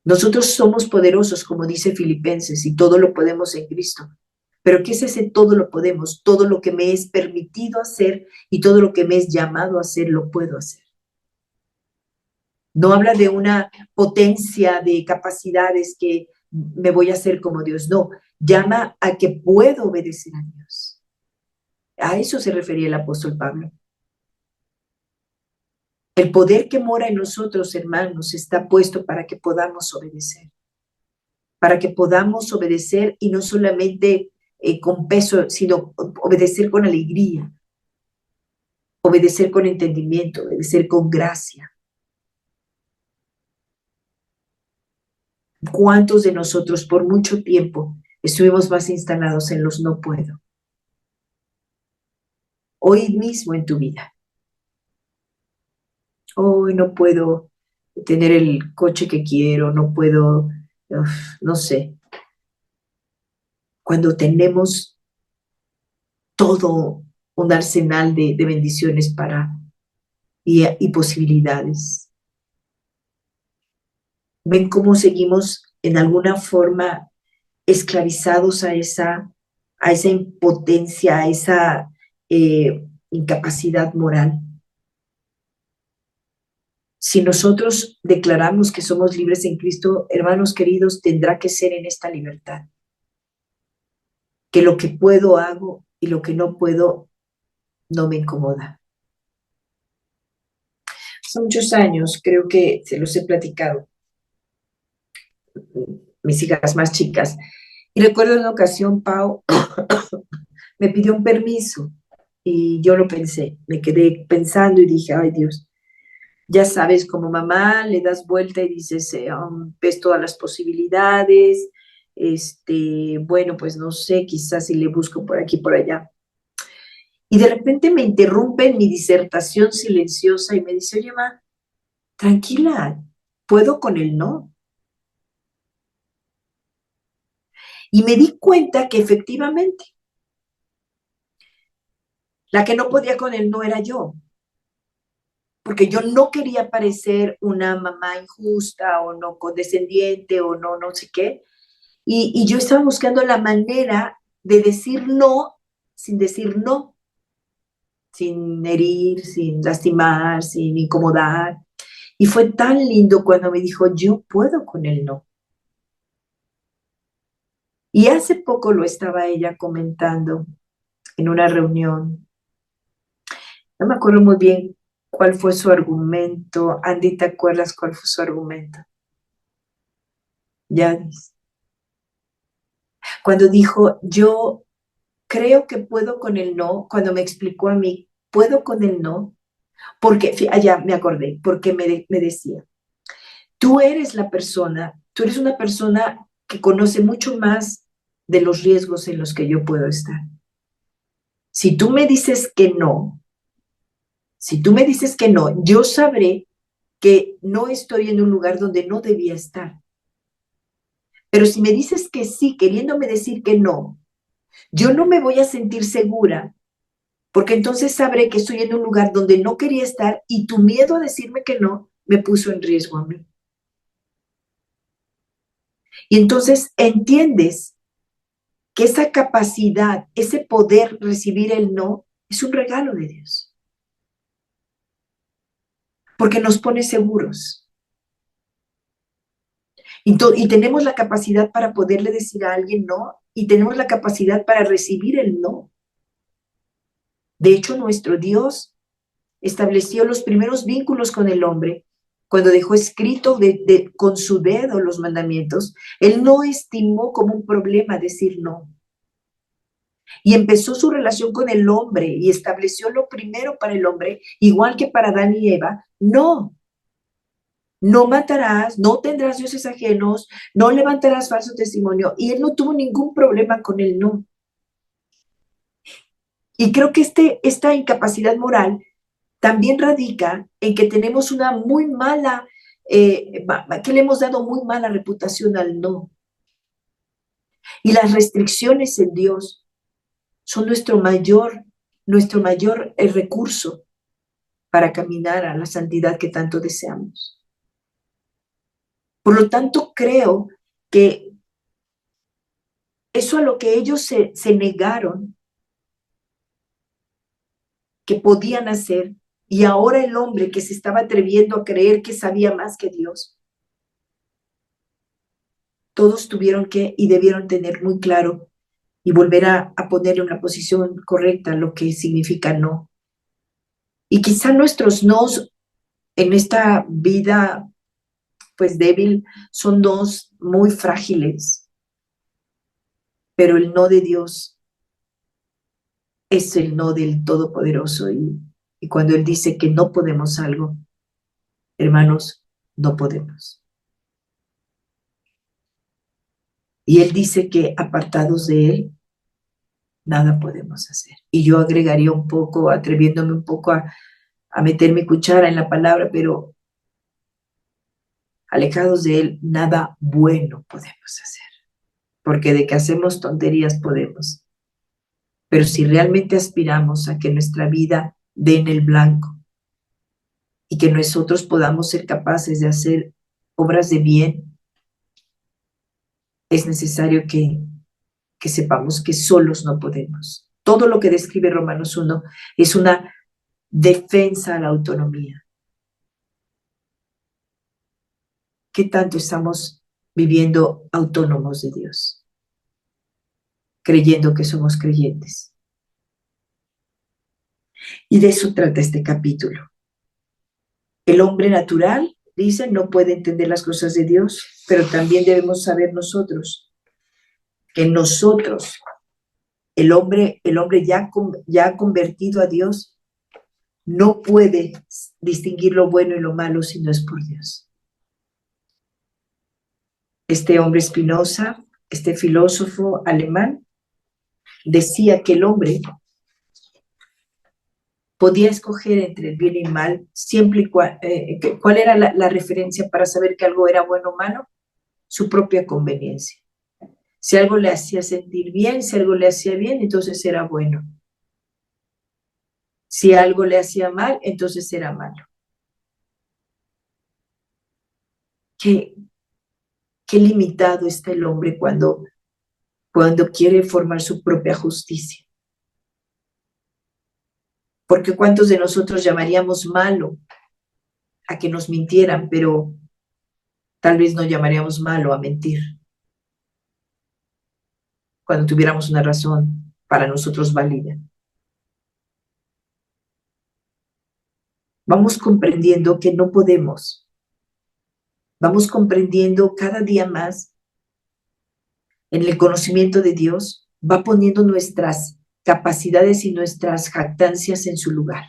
Nosotros somos poderosos, como dice Filipenses, y todo lo podemos en Cristo. Pero ¿qué es ese todo lo podemos? Todo lo que me es permitido hacer y todo lo que me es llamado a hacer, lo puedo hacer. No habla de una potencia de capacidades que me voy a hacer como Dios. No, llama a que puedo obedecer a Dios. A eso se refería el apóstol Pablo. El poder que mora en nosotros, hermanos, está puesto para que podamos obedecer. Para que podamos obedecer y no solamente con peso, sino obedecer con alegría, obedecer con entendimiento, obedecer con gracia. ¿Cuántos de nosotros por mucho tiempo estuvimos más instalados en los no puedo? Hoy mismo en tu vida. Hoy no puedo tener el coche que quiero, no puedo, no sé. Cuando tenemos todo un arsenal de bendiciones y posibilidades. ¿Ven cómo seguimos en alguna forma esclavizados a esa impotencia, a esa incapacidad moral? Si nosotros declaramos que somos libres en Cristo, hermanos queridos, tendrá que ser en esta libertad. Que lo que puedo hago y lo que no puedo no me incomoda. Hace muchos años, creo que se los he platicado, mis hijas más chicas, y recuerdo en una ocasión, Pau me pidió un permiso y yo lo pensé, me quedé pensando y dije, ay Dios, ya sabes, como mamá le das vuelta y dices, ves todas las posibilidades, bueno, pues no sé, quizás si le busco por aquí, por allá. Y de repente me interrumpe en mi disertación silenciosa y me dice, oye, ma, tranquila, puedo con el no. Y me di cuenta que efectivamente la que no podía con el no era yo, porque yo no quería parecer una mamá injusta o no condescendiente o no sé qué. Y yo estaba buscando la manera de decir no sin decir no, sin herir, sin lastimar, sin incomodar. Y fue tan lindo cuando me dijo, yo puedo con el no. Y hace poco lo estaba ella comentando en una reunión. No me acuerdo muy bien cuál fue su argumento. Andy, ¿te acuerdas cuál fue su argumento? Yadis. Cuando dijo, yo creo que puedo con el no, cuando me explicó a mí, puedo con el no, porque, ya me acordé, porque me decía, tú eres una persona que conoce mucho más de los riesgos en los que yo puedo estar. Si tú me dices que no, yo sabré que no estoy en un lugar donde no debía estar. Pero si me dices que sí, queriéndome decir que no, yo no me voy a sentir segura, porque entonces sabré que estoy en un lugar donde no quería estar y tu miedo a decirme que no me puso en riesgo a mí. Y entonces entiendes que esa capacidad, ese poder recibir el no, es un regalo de Dios. Porque nos pone seguros. Y tenemos la capacidad para poderle decir a alguien no, y tenemos la capacidad para recibir el no. De hecho, nuestro Dios estableció los primeros vínculos con el hombre cuando dejó escrito con su dedo los mandamientos. Él no estimó como un problema decir no. Y empezó su relación con el hombre y estableció lo primero para el hombre, igual que para Adán y Eva, no. No matarás, no tendrás dioses ajenos, no levantarás falso testimonio. Y él no tuvo ningún problema con el no. Y creo que esta incapacidad moral también radica en que tenemos una muy mala, que le hemos dado muy mala reputación al no. Y las restricciones en Dios son nuestro mayor recurso para caminar a la santidad que tanto deseamos. Por lo tanto, creo que eso a lo que ellos se negaron, que podían hacer, y ahora el hombre que se estaba atreviendo a creer que sabía más que Dios, todos tuvieron que y debieron tener muy claro y volver a ponerle una posición correcta lo que significa no. Y quizá nuestros nos en esta vida pues débil son dos muy frágiles, pero el no de Dios es el no del Todopoderoso, y cuando Él dice que no podemos algo, hermanos, no podemos. Y Él dice que apartados de Él, nada podemos hacer. Y yo agregaría un poco, atreviéndome un poco a meter mi cuchara en la palabra, pero alejados de Él, nada bueno podemos hacer. Porque de que hacemos tonterías podemos. Pero si realmente aspiramos a que nuestra vida dé en el blanco y que nosotros podamos ser capaces de hacer obras de bien, es necesario que sepamos que solos no podemos. Todo lo que describe Romanos 1 es una defensa a la autonomía. ¿Qué tanto estamos viviendo autónomos de Dios? Creyendo que somos creyentes. Y de eso trata este capítulo. El hombre natural, dice, no puede entender las cosas de Dios, pero también debemos saber nosotros que nosotros, el hombre ya convertido a Dios, no puede distinguir lo bueno y lo malo si no es por Dios. Este hombre Spinoza, este filósofo alemán, decía que el hombre podía escoger entre el bien y el mal, siempre y cual era la referencia para saber que algo era bueno o malo, su propia conveniencia. Si algo le hacía sentir bien, si algo le hacía bien, entonces era bueno. Si algo le hacía mal, entonces era malo. Qué limitado está el hombre cuando quiere formar su propia justicia. Porque ¿cuántos de nosotros llamaríamos malo a que nos mintieran, pero tal vez no llamaríamos malo a mentir? Cuando tuviéramos una razón para nosotros válida. Vamos comprendiendo que no podemos. Vamos comprendiendo cada día más en el conocimiento de Dios, va poniendo nuestras capacidades y nuestras jactancias en su lugar.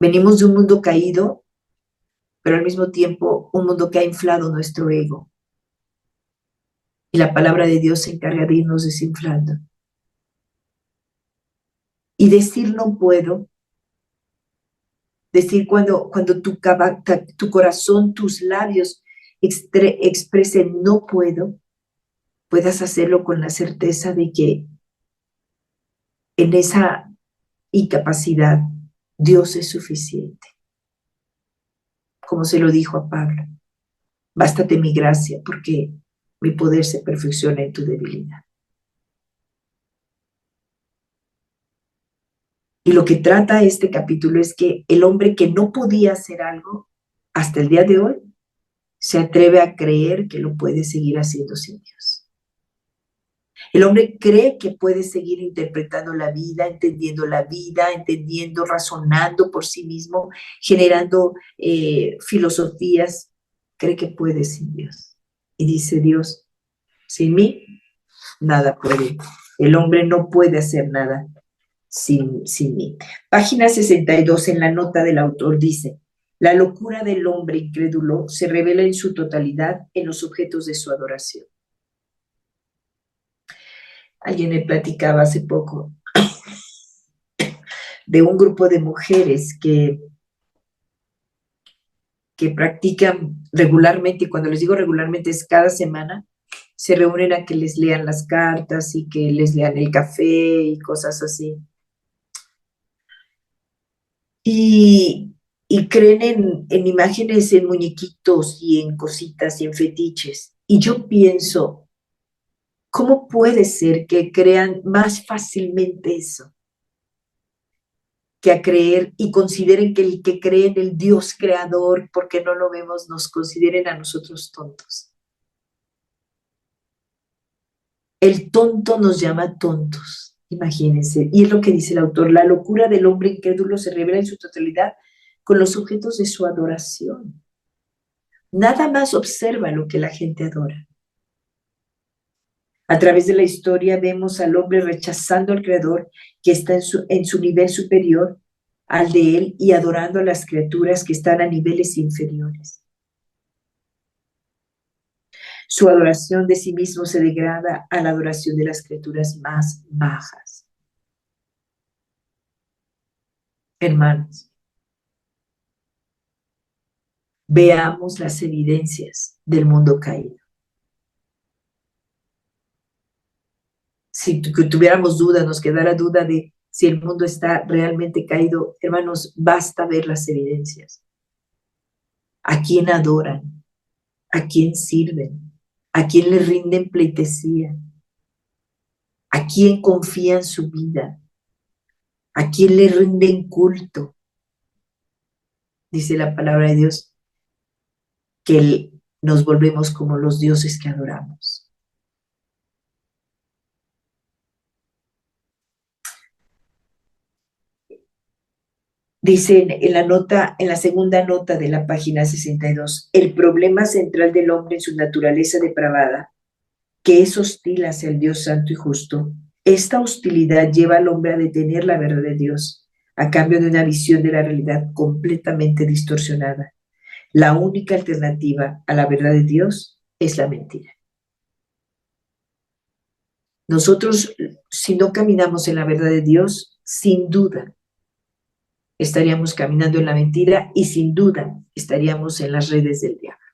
Venimos de un mundo caído, pero al mismo tiempo un mundo que ha inflado nuestro ego. Y la palabra de Dios se encarga de irnos desinflando. Y decir no puedo, decir cuando tu corazón, tus labios expresen no puedo, puedas hacerlo con la certeza de que en esa incapacidad Dios es suficiente. Como se lo dijo a Pablo, bástate mi gracia porque mi poder se perfecciona en tu debilidad. Y lo que trata este capítulo es que el hombre que no podía hacer algo hasta el día de hoy, se atreve a creer que lo puede seguir haciendo sin Dios. El hombre cree que puede seguir interpretando la vida, entendiendo, razonando por sí mismo, generando filosofías. Cree que puede sin Dios. Y dice Dios, sin mí, nada puede. El hombre no puede hacer nada sin mí. Página 62 en la nota del autor dice, la locura del hombre incrédulo se revela en su totalidad en los objetos de su adoración. Alguien me platicaba hace poco de un grupo de mujeres que practican regularmente, y cuando les digo regularmente es cada semana, se reúnen a que les lean las cartas y que les lean el café y cosas así. Y creen en imágenes, en muñequitos y en cositas y en fetiches. Y yo pienso, ¿cómo puede ser que crean más fácilmente eso que a creer y consideren que el que cree en el Dios creador, porque no lo vemos, nos consideren a nosotros tontos? El tonto nos llama tontos, imagínense. Y es lo que dice el autor, la locura del hombre incrédulo se revela en su totalidad con los objetos de su adoración. Nada más observa lo que la gente adora. A través de la historia vemos al hombre rechazando al Creador que está en su nivel superior al de él y adorando a las criaturas que están a niveles inferiores. Su adoración de sí mismo se degrada a la adoración de las criaturas más bajas. Hermanos, veamos las evidencias del mundo caído. Si tuviéramos duda, nos quedara duda de si el mundo está realmente caído, hermanos, basta ver las evidencias. ¿A quién adoran? ¿A quién sirven? ¿A quién le rinden pleitesía? ¿A quién confían su vida? ¿A quién le rinden culto? Dice la palabra de Dios que nos volvemos como los dioses que adoramos. Dice en la segunda nota de la página 62, el problema central del hombre en su naturaleza depravada, que es hostil hacia el Dios santo y justo, esta hostilidad lleva al hombre a detener la verdad de Dios, a cambio de una visión de la realidad completamente distorsionada. La única alternativa a la verdad de Dios es la mentira. Nosotros si no caminamos en la verdad de Dios, sin duda estaríamos caminando en la mentira y sin duda estaríamos en las redes del diablo.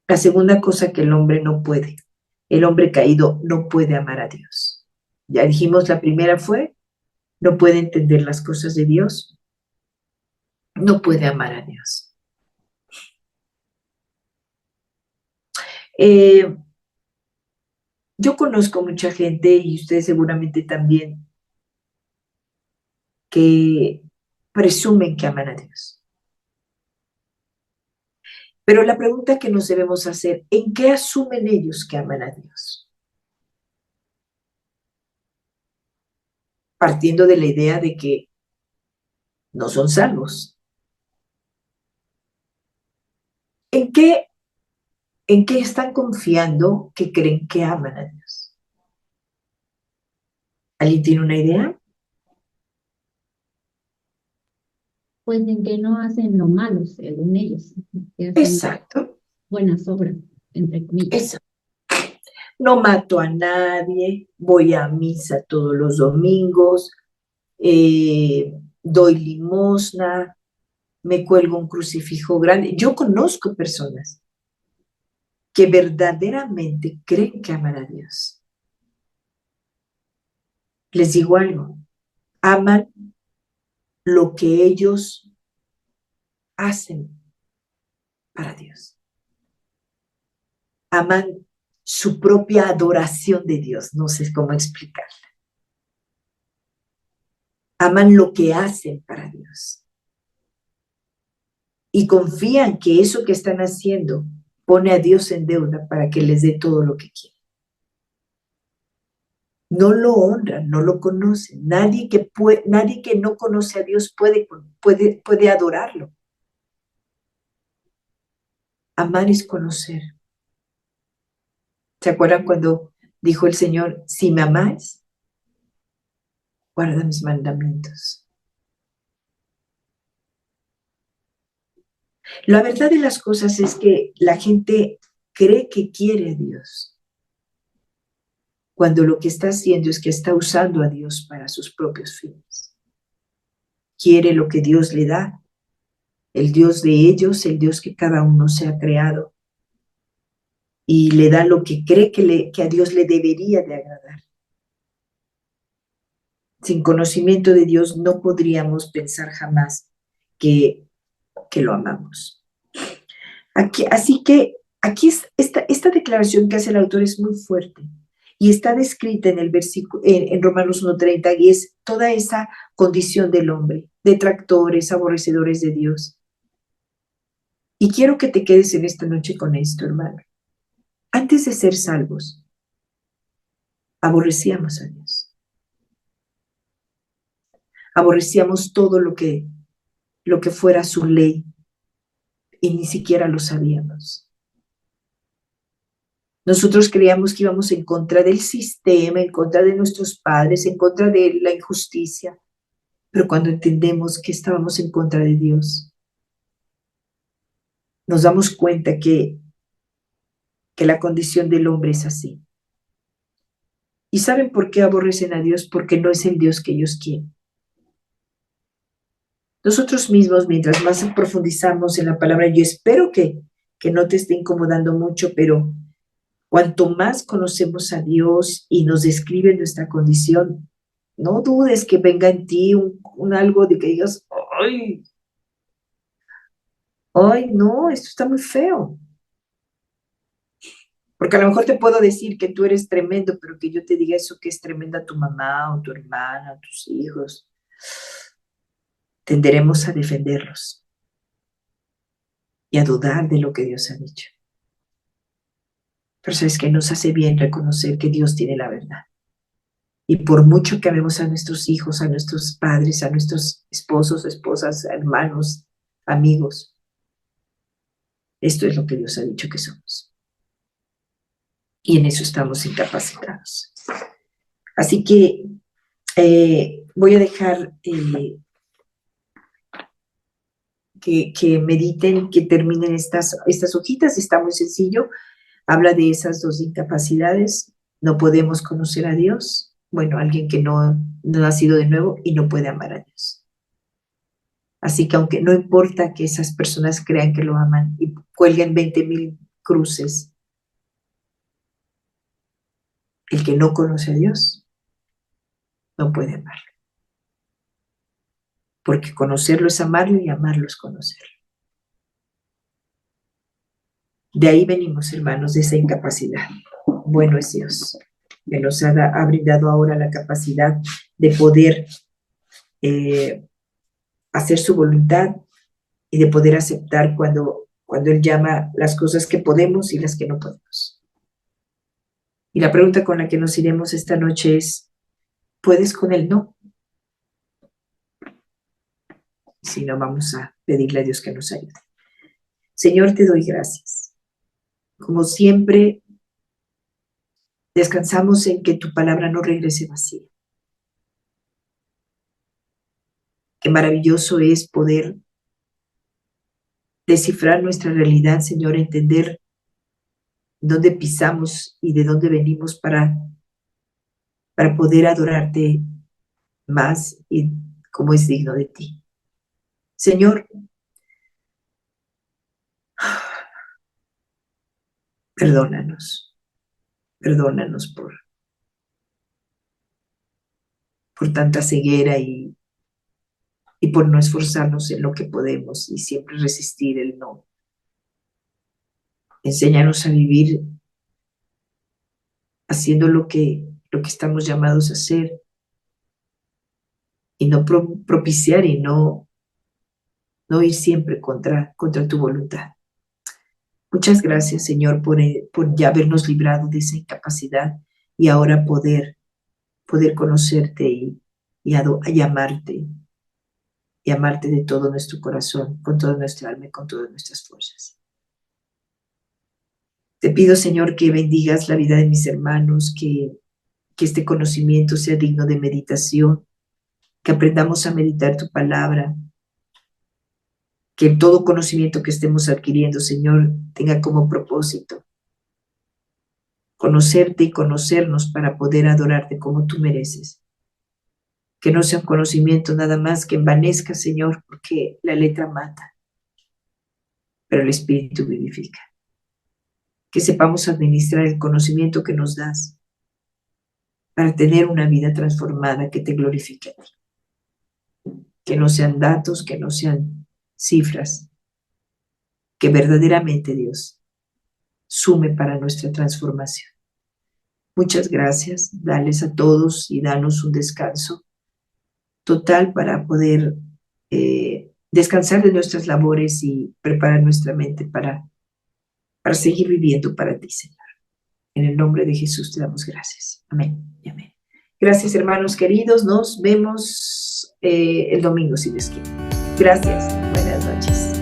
La segunda cosa que el hombre no puede, el hombre caído no puede amar a Dios. Ya dijimos, la primera fue, no puede entender las cosas de Dios, no puede amar a Dios. Yo conozco mucha gente, y ustedes seguramente también, que presumen que aman a Dios. Pero la pregunta que nos debemos hacer, ¿en qué asumen ellos que aman a Dios? Partiendo de la idea de que no son salvos. ¿En qué están confiando que creen que aman a Dios? ¿Alguien tiene una idea? Pues en que no hacen lo malo, según ellos. Que hacen Exacto. buenas obras, entre comillas. Eso. No mato a nadie, voy a misa todos los domingos, doy limosna, me cuelgo un crucifijo grande. Yo conozco personas que verdaderamente creen que aman a Dios. Les digo algo, aman lo que ellos hacen para Dios. Aman su propia adoración de Dios, no sé cómo explicarla. Aman lo que hacen para Dios. Y confían que eso que están haciendo pone a Dios en deuda para que les dé todo lo que quieren. No lo honran, no lo conocen. Nadie que no conoce a Dios puede adorarlo. Amar es conocer. ¿Se acuerdan cuando dijo el Señor, si me amáis, guarda mis mandamientos? La verdad de las cosas es que la gente cree que quiere a Dios, cuando lo que está haciendo es que está usando a Dios para sus propios fines. Quiere lo que Dios le da, el Dios de ellos, el Dios que cada uno se ha creado, y le da lo que cree que a Dios le debería de agradar. Sin conocimiento de Dios no podríamos pensar jamás que lo amamos. Así que aquí esta declaración que hace el autor es muy fuerte y está descrita en el versículo en Romanos 1:30, y es toda esa condición del hombre, detractores, aborrecedores de Dios. Y quiero que te quedes en esta noche con esto, hermano. Antes de ser salvos, aborrecíamos a Dios. Aborrecíamos todo lo que fuera su ley, y ni siquiera lo sabíamos. Nosotros creíamos que íbamos en contra del sistema, en contra de nuestros padres, en contra de la injusticia, pero cuando entendemos que estábamos en contra de Dios, nos damos cuenta que la condición del hombre es así. ¿Y saben por qué aborrecen a Dios? Porque no es el Dios que ellos quieren. Nosotros mismos, mientras más profundizamos en la palabra, yo espero que no te esté incomodando mucho, pero cuanto más conocemos a Dios y nos describe nuestra condición, no dudes que venga en ti un algo de que digas, ¡ay! ¡Ay, no! Esto está muy feo. Porque a lo mejor te puedo decir que tú eres tremendo, pero que yo te diga eso que es tremenda tu mamá o tu hermana o tus hijos, tenderemos a defenderlos y a dudar de lo que Dios ha dicho. Pero sabes que nos hace bien reconocer que Dios tiene la verdad. Y por mucho que amemos a nuestros hijos, a nuestros padres, a nuestros esposos, esposas, hermanos, amigos, esto es lo que Dios ha dicho que somos. Y en eso estamos incapacitados. Así que voy a dejar que mediten, que terminen estas hojitas. Está muy sencillo. Habla de esas dos incapacidades. No podemos conocer a Dios. Bueno, alguien que no ha nacido de nuevo y no puede amar a Dios. Así que aunque no importa que esas personas crean que lo aman y cuelguen 20,000 cruces, el que no conoce a Dios no puede amarlo. Porque conocerlo es amarlo y amarlo es conocerlo. De ahí venimos, hermanos, de esa incapacidad. Bueno es Dios, que nos ha brindado ahora la capacidad de poder hacer su voluntad y de poder aceptar cuando Él llama las cosas que podemos y las que no podemos. Y la pregunta con la que nos iremos esta noche es, ¿puedes con el no? Si no, vamos a pedirle a Dios que nos ayude. Señor, te doy gracias. Como siempre, descansamos en que tu palabra no regrese vacía. Qué maravilloso es poder descifrar nuestra realidad, Señor, entender dónde pisamos y de dónde venimos para poder adorarte más y como es digno de ti. Señor, perdónanos por tanta ceguera y por no esforzarnos en lo que podemos y siempre resistir el no. Enséñanos a vivir haciendo lo que estamos llamados a hacer y no propiciar y no ir siempre contra tu voluntad. Muchas gracias, Señor, por ya habernos librado de esa incapacidad y ahora poder conocerte y amarte de todo nuestro corazón, con toda nuestra alma y con todas nuestras fuerzas. Te pido, Señor, que bendigas la vida de mis hermanos, que este conocimiento sea digno de meditación, que aprendamos a meditar tu palabra, que todo conocimiento que estemos adquiriendo, Señor, tenga como propósito conocerte y conocernos para poder adorarte como tú mereces. Que no sea un conocimiento nada más que envanezca, Señor, porque la letra mata, pero el Espíritu vivifica. Que sepamos administrar el conocimiento que nos das para tener una vida transformada que te glorifique a ti. Que no sean datos, que no sean cifras, que verdaderamente, Dios, sume para nuestra transformación. Muchas gracias. Dales a todos y danos un descanso total para poder descansar de nuestras labores y preparar nuestra mente para seguir viviendo para ti, Señor. En el nombre de Jesús te damos gracias. Amén y amén. Gracias, hermanos queridos. Nos vemos el domingo, si Dios quiere. Gracias. Buenas noches.